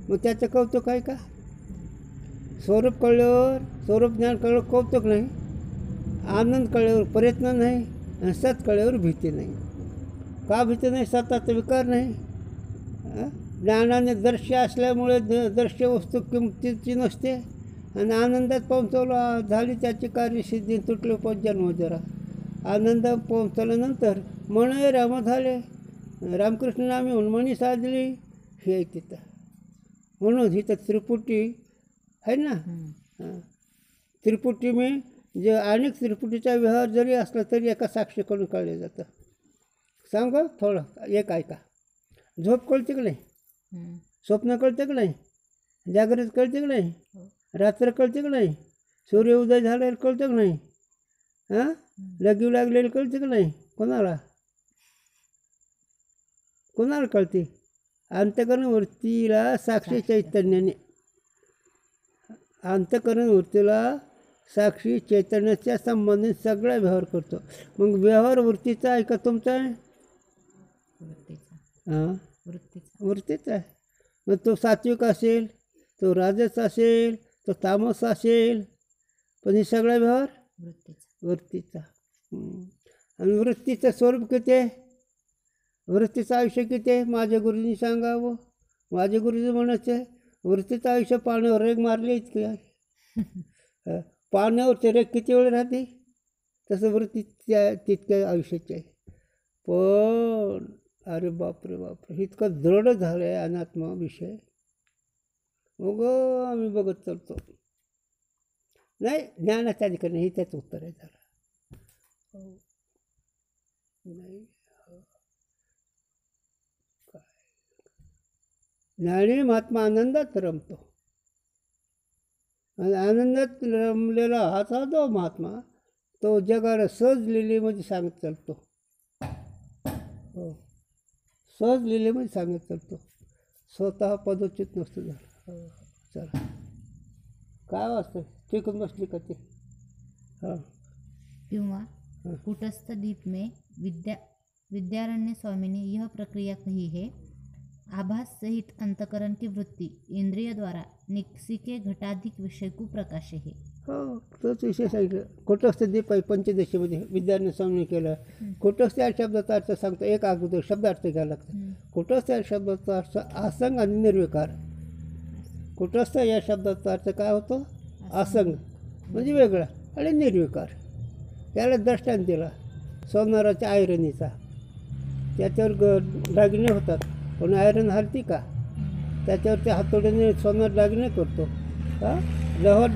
मग त्याचं कौतुक आहे का. स्वरूप कळल्यावर, स्वरूप ज्ञान कळल्यावर कौतुक नाही, आनंद कळल्यावर प्रयत्न नाही, आणि सत कळल्यावर भीती नाही. का भीती नाही, सताचा विकार नाही. ज्ञानाने दृश्य असल्यामुळे दृश्य वस्तू किमतीची नसते, आणि आनंदात पोहोचवला झाली त्याची कार्यसिद्धी, तुटले जन्म जरा. आनंद पोहोचल्यानंतर मन राम झाले, रामकृष्ण नामी उन्मणी साधली, हे तिथं. म्हणून इथं त्रिपुटी आहे ना. त्रिपुटी मी जे अनेक त्रिपुटीचा व्यवहार जरी असला तरी एका साक्षीकडून कळले जातं. सांगू थोडं एक ऐका. झोप कळते की नाही, स्वप्न कळते की नाही, जागृत कळते की नाही, रात्र कळते की नाही, सूर्य उदय झालेलं कळतं की नाही, हां लगीव लागलेलं कळते की नाही, कोणाला कोणाला कळते. अंतकरण वृत्तीला साक्षी चैतन्याने, अंतकरण वृत्तीला साक्षी चैतन्याच्या संबंधित सगळा व्यवहार करतो. मग व्यवहार वृत्तीचा आहे का तुमचा आहे, वृत्तीचा, हां वृत्तीचा, वृत्तीचा आहे. मग तो सात्विक असेल, तो राजस असेल, तो तामस असेल, पण हे सगळा व्यवहार वृत्तीचा. वृत्तीचा. आणि वृत्तीचं स्वरूप किती आहे, वृत्तीचं आयुष्य किती आहे, माझ्या गुरुजींनी सांगावं. माझ्या गुरुजी म्हणायचं आहे वृत्तीचं आयुष्य पाण्यावर रेग मारले इतके आहे. पाण्यावरचे रेग किती वेळ राहते, तसं वृत्तीच्या तितक्या आयुष्याचे आहे. पण अरे बापरे बापरे, इतकं दृढ झालं आहे अनात्मा विषय. मग आम्ही बघत चालतो. नाही, ज्ञानाच्या अधिकारी हे त्याचं उत्तर आहे त्याला. नाही, ज्ञानी महात्मा आनंदात रमतो. आणि आनंदात रमलेला हा जो महात्मा तो जगाला सहज लिलेमध्ये सांगत चालतो. हो, सहज लिलेमध्ये सांगत चालतो. स्वतः पदोचित नसतो झाला. हो, चला काय वाजतं, टिकून बसली का ते. हां, किंवा कुटस्थ दीप में विद्यारण्य स्वामी ने यह प्रक्रिया कही है. आभास सहित अंतकरण की वृत्ति इंद्रिय द्वारा निक्सिके घटाधिक विषय को प्रकाशे है. हो, तोच विषय सांगितलं. कुटस्थ दीप आहे पंचदशीमध्ये विद्यारण्य स्वामीने केलं. कुटस्थ या शब्दाचा अर्थ सांगतो. एक अगोदर शब्दार्थ घ्यायला लागतं. कुटस्थ या शब्दाचा अर्थ आसंग आणि निर्विकार. कुटस्थ या शब्दाचा अर्थ काय होतो, आसंग म्हणजे वेगळा आणि निर्विकार. त्याला दृष्टांत दिला सोनाराच्या आयरनीचा. त्याच्यावर दागिने होतात पण आयरन हलती का, त्याच्यावर त्या हातोडीने सोनार दागिने करतो. हां, लहर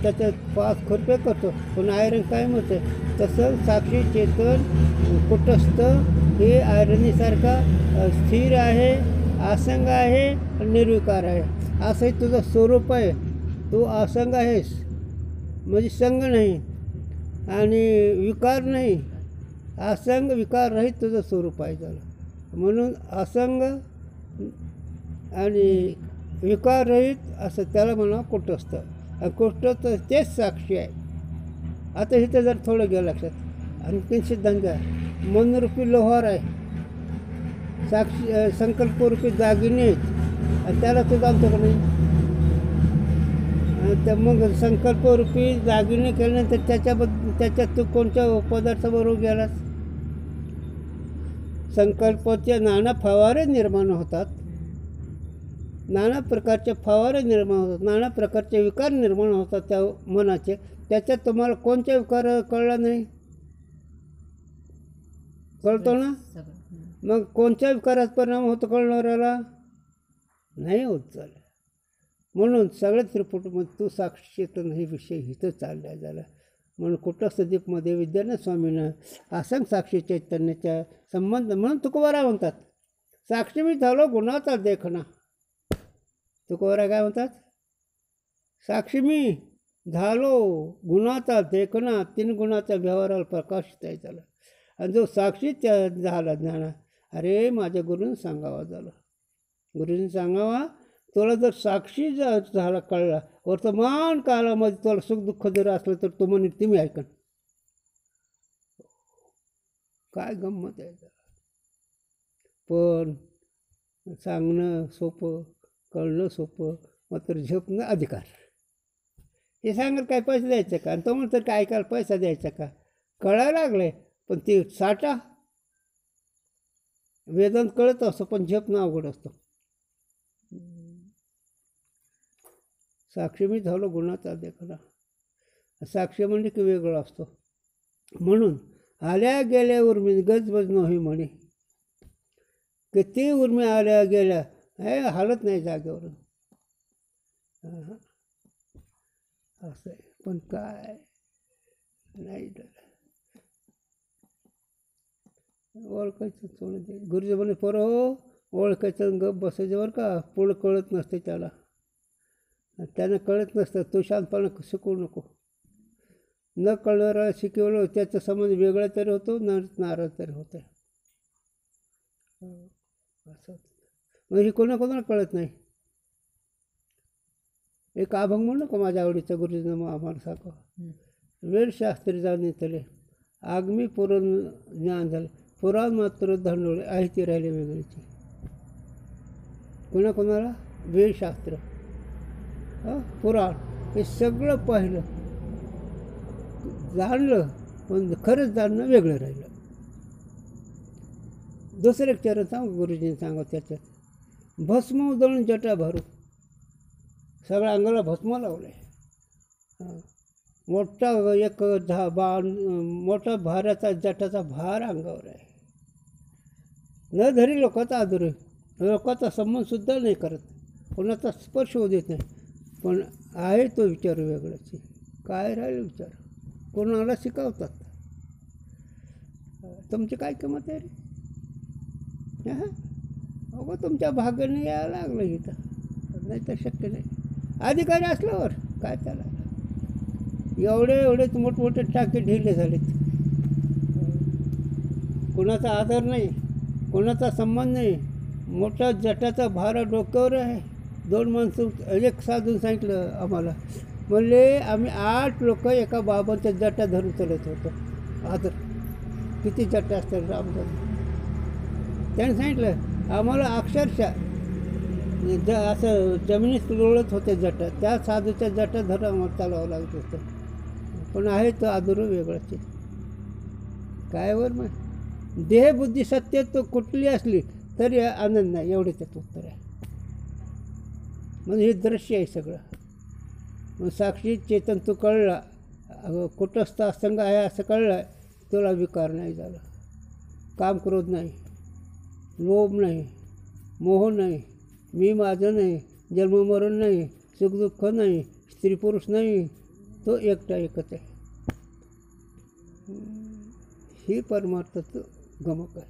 त्याच्यात 5 खुरपे करतो पण आयरन कायम होते. तसं साक्षी चेतन कुटस्थ हे आयरनीसारखा स्थिर आहे, आसंग आहे आणि निर्विकार आहे. असंही तुझं स्वरूप आहे. तू आसंग आहेस म्हणजे संग नाही आणि विकार नाही. आसंग विकार रहित तुझं स्वरूप आहे त्याला. म्हणून असंग आणि विकार रहित असं त्याला म्हणा कुटस्थ. आणि कुटस्थ तेच साक्षी आहे. आता इथं जर थोडं गेलं लक्षात आणखीन सिद्धांत घ्या. मनरूपी लोहार आहे, साक्षी संकल्परूपी दागिने आहेत आणि त्याला तू जाणतो का नाही. तर मग संकल्परूपी दागिने केल्यानंतर त्याच्यात तू कोणत्या पदार्थाबरोबर गेलास. संकल्पाचे नाना फवारे निर्माण होतात, नाना प्रकारचे फवारे निर्माण होतात, नाना प्रकारचे विकार निर्माण होतात त्या मनाचे. त्याच्यात तुम्हाला कोणते विकार कळला नाही, कळतो ना. मग कोणत्या विकारात परिणाम होतो कळणाऱ्याला नाही होत चालेल. म्हणून सगळ्यात त्रिपुटीमध्ये तू साक्षी चेतन हे विषय इथं चालल्या झाला. म्हणून कुटस्थ दीपमध्ये विद्यारण्य स्वामीनं आसंग साक्षी चैतन्याच्या संबंध म्हणून तुकोबारा म्हणतात. साक्षी मी झालो गुणाचा देखणा. तुकोबारा काय म्हणतात, साक्षी मी झालो गुणाचा देखणा. 3 गुणाच्या व्यवहाराला प्रकाशित आहे त्याला. आणि जो साक्षी त्या झाला ज्ञाना, अरे माझ्या गुरुने सांगावा झालं. गुरुजींनी सांगावा तुला जर साक्षी झाला कळला, वर्तमान काळामध्ये तुला सुखदुःख जर असलं तर तू म्हणे तुम्ही ऐकन. काय गंमत आहे त्याला. पण सांगणं सोपं, कळणं सोपं, मात्र झोपणं अधिकार. हे सांगत काय पैसे द्यायचं का, आणि तो म्हणतो काय ऐकायला पैसा द्यायचा का. कळायला लागले पण ते साठा वेदांत कळत असतो पण झोपणं अवघड असतो. साक्षी मी झालो गुणाचा देखणा. साक्षी म्हणजे की वेगळा असतो. म्हणून आल्या गेल्या उर्मी गजबज नव्हे म्हणे. किती उर्मी आल्या गेल्या हे हालत नाही जागेवरून. असं आहे. पण काय नाही ओळखायचं सोडून दे. गुरुजी म्हणे पोरं हो ओळखायचं गप बसायचं बरं का. पुढं कळत नसते त्याला, त्यानं कळत नसतं. तो शांतपणा शिकवू नको. न कळणारा शिकवलं त्याचा समज वेगळा तरी होतो, नाराज तरी होतं. असं मग हे कोणाकोणाला कळत नाही. एक अभंग म्हणू का माझ्या आवडीचा गुरुजीनं मग आम्हाला सांगा. वेदशास्त्री जाणीतले आगमी पुराण ज्ञान झालं, पुराण मात्र धंडोळे आहे ती राहिले वेगळीची. कोणाकोणाला वेदशास्त्र, पुराण हे सगळं पाहिलं, जाणलं, पण खरंच जाणणं वेगळं राहिलं. दुसरं एक चरण सांगू गुरुजींनी सांगा त्याच्यात, भस्म उधळून जटा भरू. सगळ्या अंगाला भस्म लावलं आहे. मोठा एक मोठा भाराचा जटाचा भार अंगावर आहे. न धरी लोकांचा आदर आहे, लोकांचा संबंधसुद्धा नाही करत, कोणाचा स्पर्श होऊ देत नाही. पण आहे तो विचार वेगळाच. काय राहिलं विचार, कोणाला शिकवतात. तुमची काय किंमत आहे रे? अगो तुमच्या भाग्याने यायला लागलं इथं, नाही तर शक्य नाही. अधिकारी असल्यावर काय त्याला, एवढेच मोठमोठे टाके ढिले झालेत. कोणाचा आदर नाही, कोणाचा संबंध नाही. मोठा जटाचा भार डोक्यावर आहे. 2 माणसं एक साधून सांगितलं आम्हाला, म्हणले आम्ही 8 लोक एका बाबांच्या जटा धरून चालत होतो. आदर किती जटा असतात रामदास. त्याने सांगितलं आम्हाला अक्षरशः असं जमिनीत लोळत होते जटा, त्या साधूच्या जटा धरून आम्हाला चालवावं लागत होतं. पण आहे तो आदर वेगळाच. काय वर मग देहबुद्धी सत्य तो कुठली असली तरी आनंद नाही, एवढे त्याचं उत्तर आहे. म्हणजे हे दृश्य आहे सगळं. मग साक्षी चेतन तू कळला, कुटस्थ असंग आहे असं कळलं, तुला विकार नाही झाला. काम क्रोध नाही, लोभ नाही, मोह नाही, मी माझं नाही, जन्ममरण नाही, सुखदुःख नाही, स्त्री पुरुष नाही, तो एकटा एकच आहे. ही परमार्थाचं गमक आहे.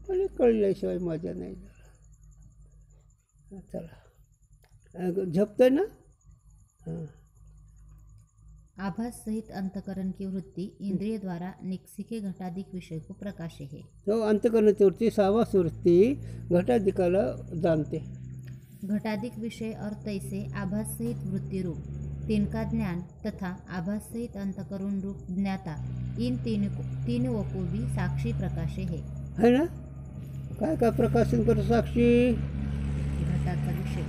पण कळल्याशिवाय मजा नाही झाला. चला झपतोय ना. आभास सहित अंतकरण की वृत्ति इंद्रिय द्वारा निक्षिके घटाधिक विषय को प्रकाशे है. तो अंतकरणाची वृत्ती सावास वृत्ती घटाधिकाला जाणते. घटाधिक विषय और तैसे आभास सहित वृत्ति रूप तिनका ज्ञान तथा आभास सहित अंतकरण रूप ज्ञाता इन तीनों को भी साक्षी प्रकाशे है ना. काय काय प्रकाशन करतो साक्षी? घटाचा विषय,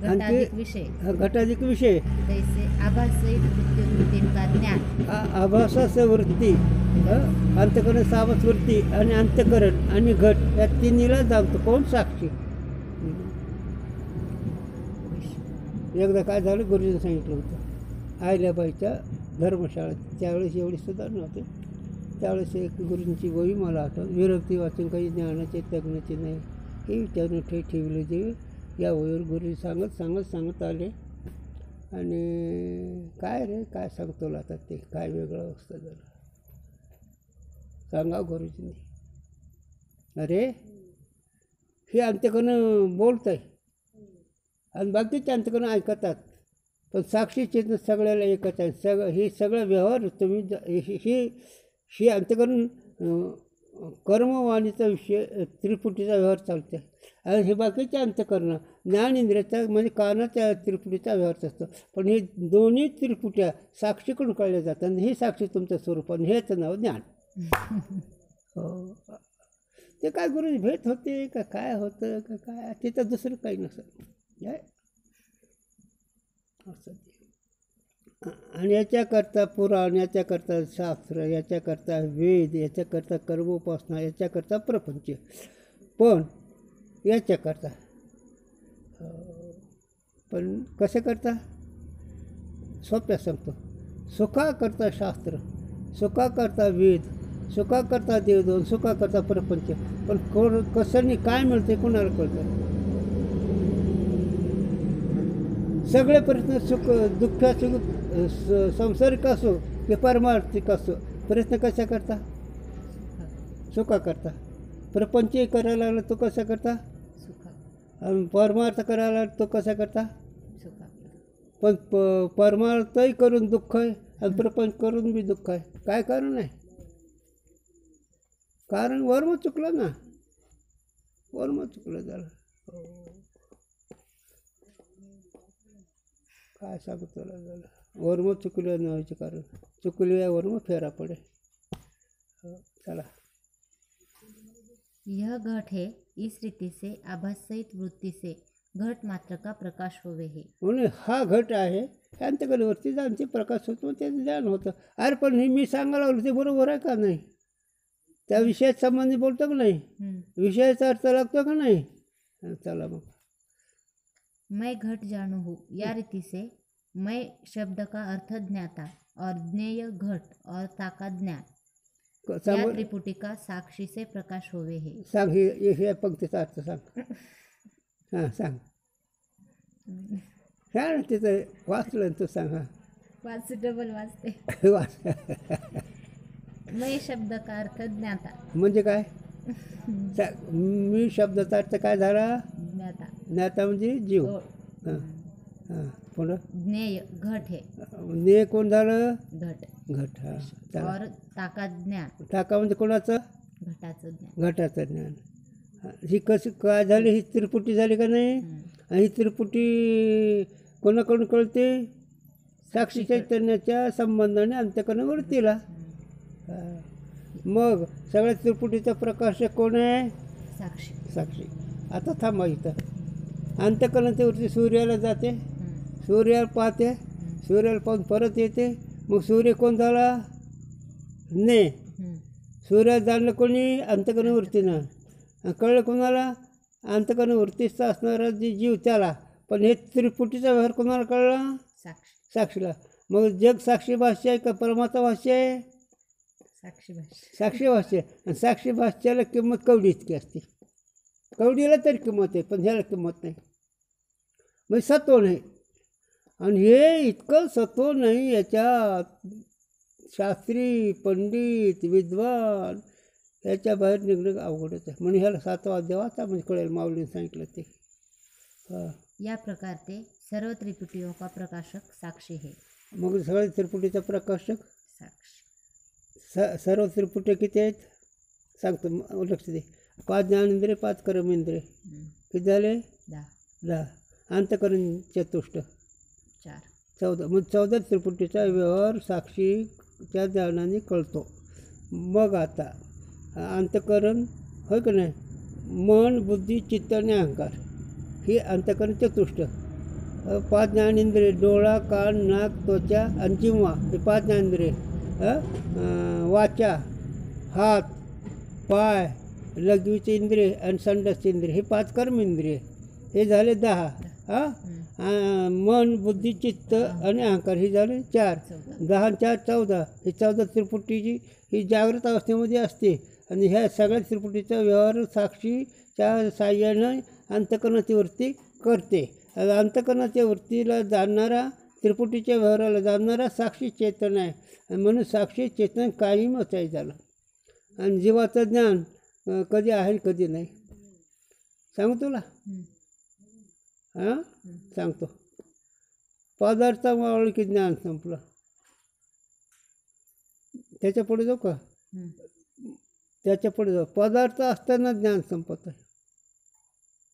घटाधिक विषय, घटाधिक विषय, तैसे आभास सहित वृत्ति रूप तिनका ज्ञान. आभासाचं वृत्ती, अंतकरण सावस वृत्ती आणि अंतकरण आणि घट या तिन्हीला जाणतो कोण? साक्षी. एकदा काय झालं, गुरुजींनी सांगितलं होतं आहिल्याबाईच्या धर्मशाळेत. त्यावेळेस एवढी सुद्धा नव्हते. त्यावेळेस एक गुरुजींची वही मला आठवत, विरक्ती वाचून काही ज्ञानाचे तज्ञाचे नाही हे विचारून ठेवले जे या वहीवर गुरुजी सांगत आले. आणि काय रे काय सांगतो आता ते काय वेगळं अवस्था झालं सांगा गुरुजींनी. अरे हे अंतकरण बोलत आहे आणि बाकीचे अंतकरण ऐकतात, पण साक्षी चेतन सगळ्याला एकच आहे. हे सगळं व्यवहार तुम्ही ही अंतकरण कर्मवाणीचा विषय त्रिपुटीचा व्यवहार चालतो आहे. आणि हे बाकीचे अंतकरण ज्ञान इंद्रियाचा म्हणजे कानाच्या त्रिपुटीचा व्यवहार असतो. पण हे दोन्ही त्रिपुट्या साक्षीकडून कळल्या जातात आणि हे साक्षी तुमचं स्वरूप आणि हेच नाव ज्ञान. हो ते काय गुरुजी भेट होते का काय होतं का काय, तिथं दुसरं काही नसतं काय असं. आणि याच्याकरता पुराण, याच्याकरता शास्त्र, याच्याकरता वेद, याच्याकरता कर्मोपासना, याच्याकरता प्रपंच. पण याच्याकरता पण कसे करता सोप्या सांगतो. सुखाकरता शास्त्र, सुखाकरता वेद, सुखाकरता देवदूत, सुखाकरता प्रपंच. पण कशाने काय मिळते कोणाला कळतं? सगळे प्रयत्न सुख दुःखाचे संसारिक असो की पारमार्थिक असो, प्रयत्न कशा करता? सुखा करता. प्रपंच करायला लागला तो कसा करता? आणि परमार्थ करायला लागला तो कसा करता? पण परमार्थही करून दुःख आहे आणि प्रपंच करून बी दुःख आहे. काय कारण आहे? कारण वर्म चुकलं ना, वर्म चुकलं झालं. काय सांगतो झालं वर्म चुकलं नावाचे कारण चुकले वर्म फेरा पडे. चला यह घट है इस रीति से आभास सहित वृत्ति से घट मात्र का प्रकाश होवे हे. म्हणून हा घट आहे हे अंतकरणावरती जाणते प्रकाश होतो त्याचं ज्ञान होतं. अरे पण हे मी सांगायला लागलो ते बरोबर आहे का नाही? त्या विषयात संबंधी बोलतो का नाही? विषयाचा अर्थ लागतो का नाही? चला मग. मैं घट जानू हूँ या रीति से मैं शब्द का अर्थ ज्ञाता और ज्ञेय घट और ताका ज्ञान या सांग त्रिपुटी का साक्षी से प्रकाश होवे हे. सांग हे पंक्तीचा अर्थ सांग. हां सांग सांग ना तिथं वाचलं ना तू सांग. हां वाच डबल वाचते. वाच. मैं शब्द का अर्थ ज्ञाता म्हणजे काय? मी शब्दाचा अर्थ काय झाला? ज्ञाता ज्ञाता म्हणजे जीव. ओ, हां हां पुढं ज्ञेय घट है ने कोण झालं? घट घट. हां चला. और ताका ज्ञान टाका म्हणजे कोणाचं? घटाचं ज्ञान. घटाचं ज्ञान. ही कशी काय झाली? ही त्रिपुटी झाली का नाही? आणि ही त्रिपुटी कोणाकडून कळते? साक्षी चैतन्याच्या संबंधाने अंतकरणावरतीला. मग सगळ्या त्रिपुटीचा प्रकाशक कोण आहे? साक्षी. साक्षी. आता थांबा इथं. अंतकरणाच्यावरती सूर्याला जाते, सूर्याला पाहते, सूर्याला पाहून परत येते. मग सूर्य कोण झाला? ने. सूर्याला जाणलं कोणी? अंतकरणावरतीनं. कळलं कोणाला? अंतकरणावरतीच असणारा जे जीव त्याला. पण हे त्रिपुटीचा व्यवहार कोणाला कळला? साक्षी. साक्षीला. मग जग साक्षी भाष्य आहे का परमात्मा भाष्य आहे? साक्षी भाष्य. साक्षी भाष्य. आणि साक्षी भाष्याला किंमत कवडी इतकी असते. कवडीला तरी किंमत आहे पण ह्याला किंमत नाही. म्हणजे सत्व नाही. आणि हे इतकं सत्व नाही याच्यात शास्त्री पंडित विद्वान याच्या बाहेर निघणं अवघडच आहे. म्हणून ह्याला 7वा अध्याय वाचा म्हणजे कळेल. माऊलीने सांगितलं ते. हां या प्रकार ते सर्व त्रिपुटियों का प्रकाशक साक्षी है. मग सगळे त्रिपुटीचा प्रकाशक साक्षी. सर्व त्रिपुटे किती आहेत सांगतो लक्ष दे. 5 ज्ञानेंद्रिय 5 कर्मेंद्रिय किती झाले? 10. अंतकरण चतुष्ट 4. 14. मग 14 त्रिपुटीचा व्यवहार साक्षीच्या ज्ञानाने कळतो. मग आता अंतकरण होय का नाही? मन बुद्धी चित्त आणि अहंकार ही अंतकरण चतुष्ट. 5 ज्ञानेंद्रिय डोळा कान नाक त्वचा आणि जिव्हा हे 5 ज्ञानेंद्रिय. वाचा हात पाय लघवीचे इंद्रिय आणि संडासचे इंद्रिय हे 5 कर्मेंद्रिय. हे झाले 10. हां मन बुद्धी चित्त आणि अहंकार हे झाले 4. 10 आणि 4 14. ही 14 त्रिपुटीची ही जागृत अवस्थेमध्ये असते. आणि ह्या सगळ्या त्रिपुटीचा व्यवहार साक्षीच्या साह्यानं अंतकरणाच्या वरती करते. अंतकरणाच्या वरतीला जाणणारा त्रिपुटीच्या व्यवहाराला जाणणारा साक्षी चेतन आहे. आणि म्हणून साक्षी चेतन कायमच आहे झालं. आणि जीवाचं ज्ञान कधी आहे कधी नाही. सांगू तुला? हां सांगतो. पदार्थामुळे की ज्ञान संपलं. त्याच्या पुढे जाऊ का? त्याच्या पुढे जाऊ. पदार्थ असताना ज्ञान संपत आहे.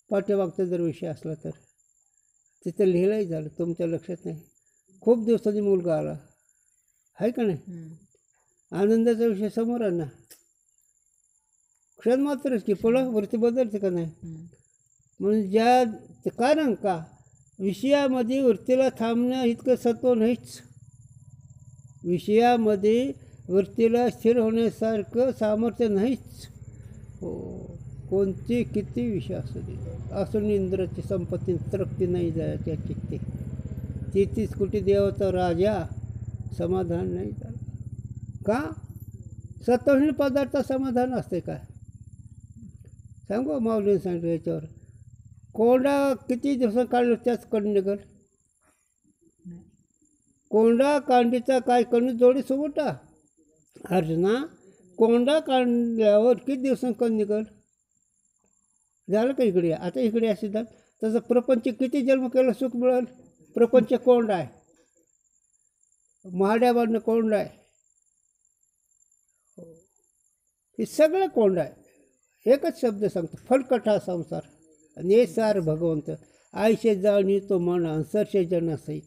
पाठीमागचा जर विषय असला तर तिथं लिहिलंही झालं तुमच्या लक्षात नाही. खूप दिवसांनी मुलगा आला आहे का नाही? आनंदाचा विषय समोर आहे ना. क्षण मात्रच की पुढं वरती बदलते का नाही? म्हणून ज्या कारण का विषयामध्ये वृत्तीला थांबणं इतकं सत्व नाहीच. विषयामध्ये वृत्तीला स्थिर होण्यासारखं सामर्थ्य नाहीच. हो कोणते किती विषय असू दे असून इंद्राची संपत्ती तृप्ती नाही जायच्या चित्ते. 33 कोटी देवाचा राजा समाधान नाही झालं का? सत्वहीन पदार्थ समाधान असते काय? सांगू माऊलीने सांगितलं याच्यावर. कोंडा किती दिवसात काढलं त्याच कडून निघल. कोंडा कांडीचा काय करून जोडी सोबटा अर्जुना. कोंडा काढल्यावर किती दिवसांकडून निघल झालं का? इकडे आता इकडे असे जात तसं प्रपंच किती जन्म केलं सुख मिळेल. प्रपंच कोंडा आहे. महाड्या बांधणं कोंडा आहे. हे सगळं कोंडा आहे. एकच शब्द सांगतो फलकटा संसार आणि सार भगवंत आयशे जाणीतो मन अंसरशे जनासहित.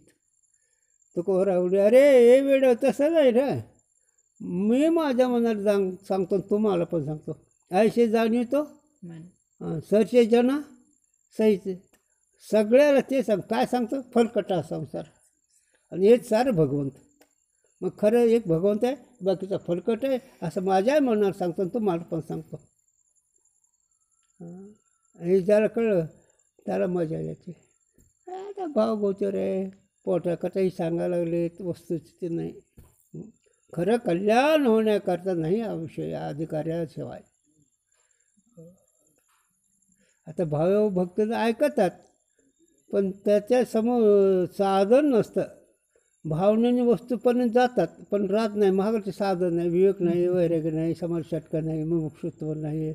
तो कोहरावडे अरे हे वेळ तसं नाही रे. मी माझ्या मनाला सांगतो तुम्हाला पण सांगतो. आयशे जाणीतो सरशे जना सहित. सगळ्याला ते सांग काय सांगतो फलकटा संसार आणि हेच सारं भगवंत. मग खरं एक भगवंत आहे बाकीचा फलकट आहे असं माझ्याही मनावर सांगतो आणि तो मला पण सांगतो. हे ज्याला कळलं त्याला मजा येते. आता भाव गोचर आहे पोटाकरताही सांगायला लागलेत वस्तूचे नाही. खरं कल्याण होण्याकरता नाही हा विषय अधिकाऱ्याशिवाय. आता भाव भक्त ऐकतात पण त्याच्यासमोर साधन नसतं. भावनेने वस्तूपर्यंत जातात पण राहत नाही. महागाचे साधन नाही, विवेक नाही, वैराग्य नाही, समाजषटका नाही, मुमुक्षुत्व नाही,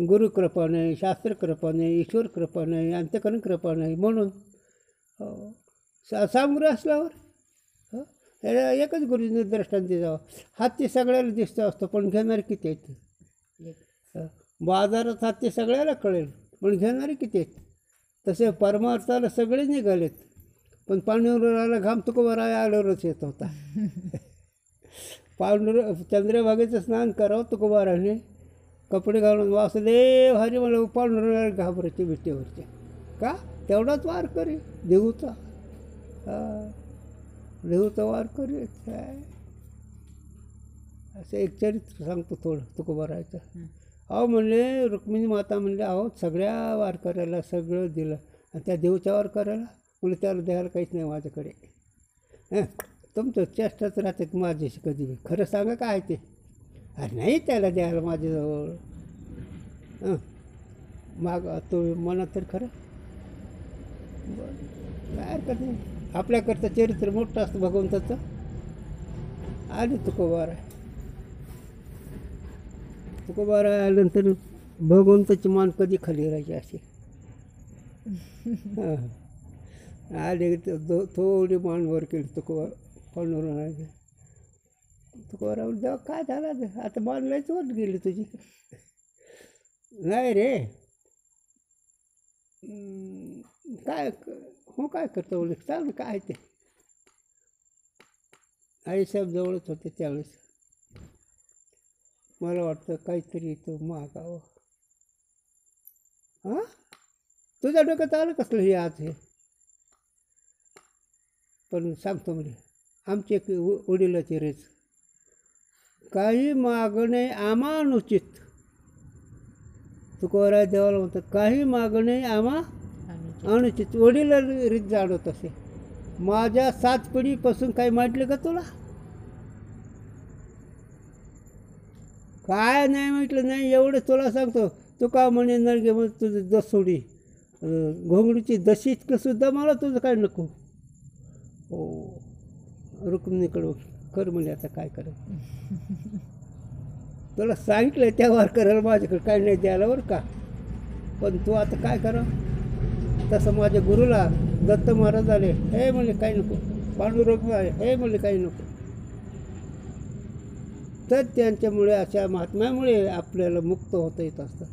गुरुकृपा नाही, शास्त्रकृपा नाही, ईश्वर कृपा नाही, अंतःकरण कृपा नाही. म्हणून सामुग्री असल्यावर त्याला एकच गुरुजीने दृष्टांती जावं. हाती सगळ्याला दिसतो असतो पण घेणारे किती आहेत. बाजारात हाती सगळ्याला कळेल पण घेणारे किती आहेत. तसे परमार्थाला सगळे निघालेत पण पांडुरंगाला घाम तुकोबाराय आल्यावरच येत होता. चंद्रभागेचं स्नान करावं तुकोबाराने कपडे घालून वासुदेव हरी मला पांडुरंगाला घाबरायचे विटेवरचे. का तेवढाच वार करे देऊचा. देऊचा वार करे काय असं एक चरित्र सांगतो थोडं तुकोबारायचं. अहो म्हणले रुक्मिणी माता म्हणले अहो सगळ्या वारकऱ्याला सगळं दिलं आणि त्या देवच्या वारकऱ्याला म्हणजे त्याला द्यायला काहीच नाही माझ्याकडे. तुमचं चेष्टाच राहते माझ्याशी कधी बी. खरं सांगा काय ते. अरे नाही त्याला द्यायला माझ्याजवळ. माग तो मनात तर खरं काय हरकत नाही. आपल्याकडचं चरित्र मोठं असतं भगवंताचं. आले तुकोबारा. तुकोबारा आल्यानंतर भगवंताची मान कधी खाली राहायची अशी. आले थोडी मान वर केली तुकोबार पांडुरंगाने. तुकोबारा देवा काय झालं आता मान लयच वर गेली तुझी. नाही रे काय हो काय करतो बोल चाल काय ते. आईसाहेब जवळच होते त्यावेळेस. मला वाटतं काहीतरी तो मागावं. हां तुझ्या डोक्यात आलं कसलं हे आज हे. पण सांगतो म्हणजे आमची एक वडिलाची रेच काही मागणे अमानुचित. तुकोबाराय देवाला म्हणतात काही मागणे अनुचित. वडील रीत जाणवत असे. माझ्या 7 पिढीपासून काही म्हटलं का तुला. काय नाही म्हटलं नाही एवढं तुला सांगतो. तू का म्हणे नळगे मग तुझं दसोडी घोंगडीची दशी इतकं सुद्धा मला तुझं काय नको. हो रुक्मिणीकडं कर म्हणजे आता काय करायचं. तुला सांगितलं त्या वार करायला माझ्याकडे काय नाही द्यायला बरं का. पण तू आता काय करा. तसं माझ्या गुरुला दत्त महाराज आले हे म्हणले काही नको. पांडुरंग आले हे म्हणले काही नको. तर त्यांच्यामुळे अशा महात्म्यामुळे आपल्याला मुक्त होता येत असतं.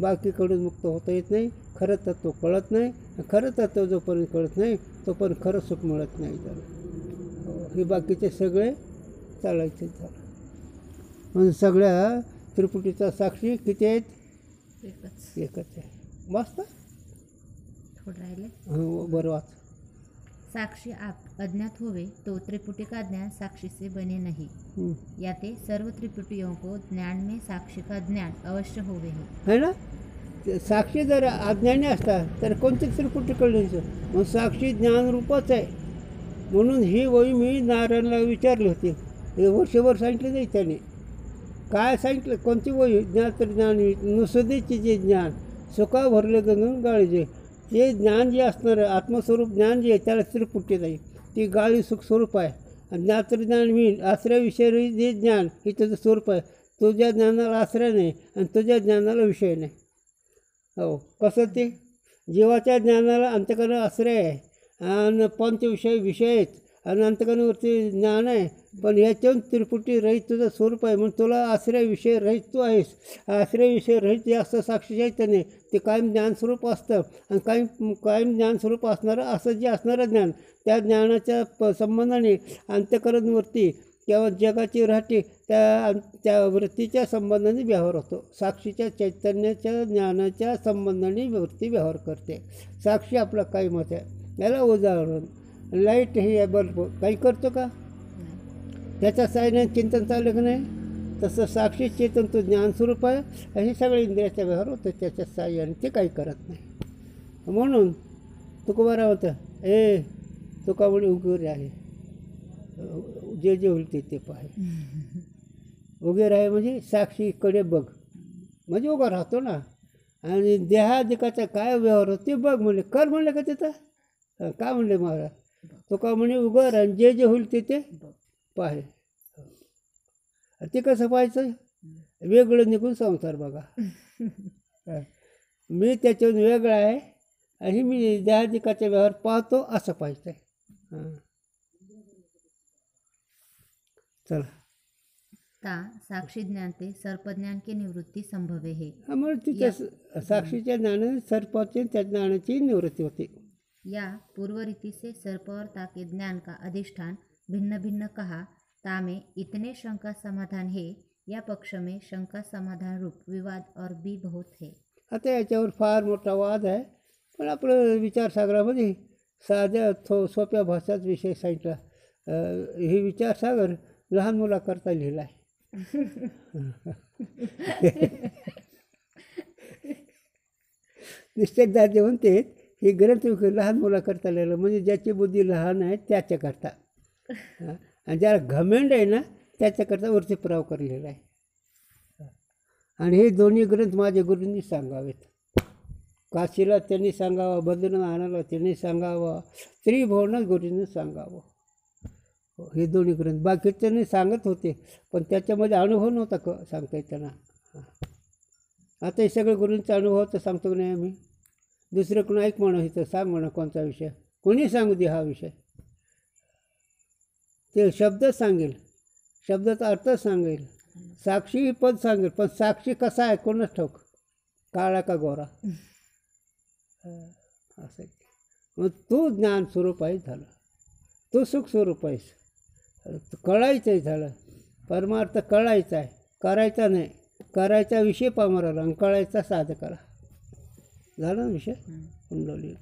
बाकीकडून मुक्त होता येत नाही. खरं तत्व कळत नाही. खरं तत्व जोपर्यंत कळत नाही तोपर्यंत खरं सुख मिळत नाही त्याला. हे बाकीचे सगळे चालायचे झालं. म्हणजे सगळ्या त्रिपुटीचा साक्षी किती आहेत. एकच आहे. मस्त थोडं राहिले. हो बरं वाच. साक्षी आप अज्ञात होवे तो त्रिपुटी का ज्ञान साक्षी से बने नहीं. याते सर्व त्रिपुटियों को ज्ञान में साक्षी का ज्ञान अवश्य होवे है ना. साक्षी जर अज्ञानी असता तर कोणती त्रिपुटी कळली. मग साक्षी ज्ञानरूपच आहे. म्हणून ही वही मी नारायणला विचारली होती. हे वर्षभर सांगितलं नाही त्याने. काय सांगितलं कोणती वही. ज्ञान तर ज्ञान नुसुदीचे जे ज्ञान सुका भरले गंगन गाळीजे ते ज्ञान जे असणारं आत्मस्वरूप ज्ञान जे आहे त्याला त्रिपुटी नाही. ती गाळी सुख स्वरूप आहे. आणि ज्ञातज्ञान मी आश्रयाविषयी जे ज्ञान हे तुझं स्वरूप आहे. तुझ्या ज्ञानाला आश्रय नाही आणि तुझ्या ज्ञानाला विषय नाही. हो कसं ते जीवाच्या ज्ञानाला अंतःकरण आश्रय आहे आणि पंचविषय विषय आहेत आणि अंतःकरणावरती ज्ञान आहे. पण याच्याहून त्रिपुटी रहित तुझं स्वरूप आहे म्हणून तुला आश्रय विषय रहित तू आहेस. आश्रय विषय रहित जे असतं साक्षी चैतन्य ते कायम ज्ञानस्वरूप असतं. आणि कायम ज्ञानस्वरूप असणारं असं जे असणारं ज्ञान त्या ज्ञानाच्या संबंधाने अंतःकरणावरती किंवा जगाची राहते त्या वृत्तीच्या संबंधाने व्यवहार होतो. साक्षीच्या चैतन्याच्या ज्ञानाच्या संबंधाने वृत्ती व्यवहार करते. साक्षी आपलं काही मत आहे. याला उदाहरण, लाईट हे बल्ब काही करतो का? त्याच्या साहाय्याने चिंतन चाललं की नाही? तसं साक्षी चेतन तो ज्ञानस्वरूप आहे. हे सगळे इंद्रियाचा व्यवहार होतो त्याच्या साहाय्याने, ते काही करत नाही. म्हणून तुकोबारा होतं, तुका म्हणे उगे आहे, जे होईल ते पाहे. उगे राहे म्हणजे साक्षीकडे बघ, म्हणजे उभा राहतो ना. आणि देहाधिकाचा काय व्यवहार होतो ते बघ म्हणले. कर म्हणले का तिथं? का म्हणले महाराज? तुका म्हणे उभं राहा, जे होईल ते पाहे. ते कसं पाहायचं? वेगळं निघून संसार बघा. मी त्याच्याहून वेगळा आहे आणि मी देहाधिकाचा व्यवहार पाहतो असं पाहिजे. हां, चला. साक्षी ज्ञान ते सर्पज्ञान की निवृत्ती संभवे है. मग तिच्या साक्षीच्या ज्ञानाने सर्पाची त्या ज्ञानाची निवृत्ती होते. या पूर्वरीति से सर्प और ताके ज्ञान का अधिष्ठान भिन्न भिन्न कहा, तामे इतने शंका समाधान है. या पक्ष में शंका समाधान रूप विवाद और भी बहुत है. आता याच्यावर फार मोठा वाद आहे, पण आपलं विचारसागरामध्ये साध्या सोप्या भाषात विषय सांगितला. हे विचारसागर लहान मुलाकरता लिहिला आहे. निश्चितदार म्हणते हे ग्रंथ लहान मुलाकरता लिहिलं, म्हणजे ज्याची बुद्धी लहान आहे त्याच्याकरता. आणि ज्याला घमेंड आहे ना त्याच्याकरता वरती पुराव लिहिला आहे. आणि हे दोन्ही ग्रंथ माझ्या गुरूंनी सांगावेत. काशीला त्यांनी सांगावं, बद्रीनाथाला त्यांनी सांगावं, त्रिभुवनात गुरूंनी सांगावं. हे दोन्ही ग्रंथ बाकी त्यांनी सांगत होते, पण त्याच्यामध्ये अनुभव नव्हता सांगता येताना. आता हे सगळे गुरूंचा अनुभव तर सांगतो नाही आम्ही. दुसरं कोण ऐक म्हणा इथं सांग म्हणा कोणता विषय, कोणी सांगू दे हा विषय. ते शब्द सांगेल, शब्दाचा अर्थ सांगेल, साक्षी पद सांगेल, पण साक्षी कसा आहे कोणच ठाऊक, काळा का गोरा असं. मग तू ज्ञान स्वरूप आहे झालं, तू सुख स्वरूप आहेस, कळायचं आहे झालं. परमार्थ कळायचा आहे, करायचा नाही. करायचा विषय पामराला आणि कळायचा साधकाला. झाला ना विषय. कुंडली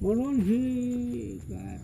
म्हणून ही काय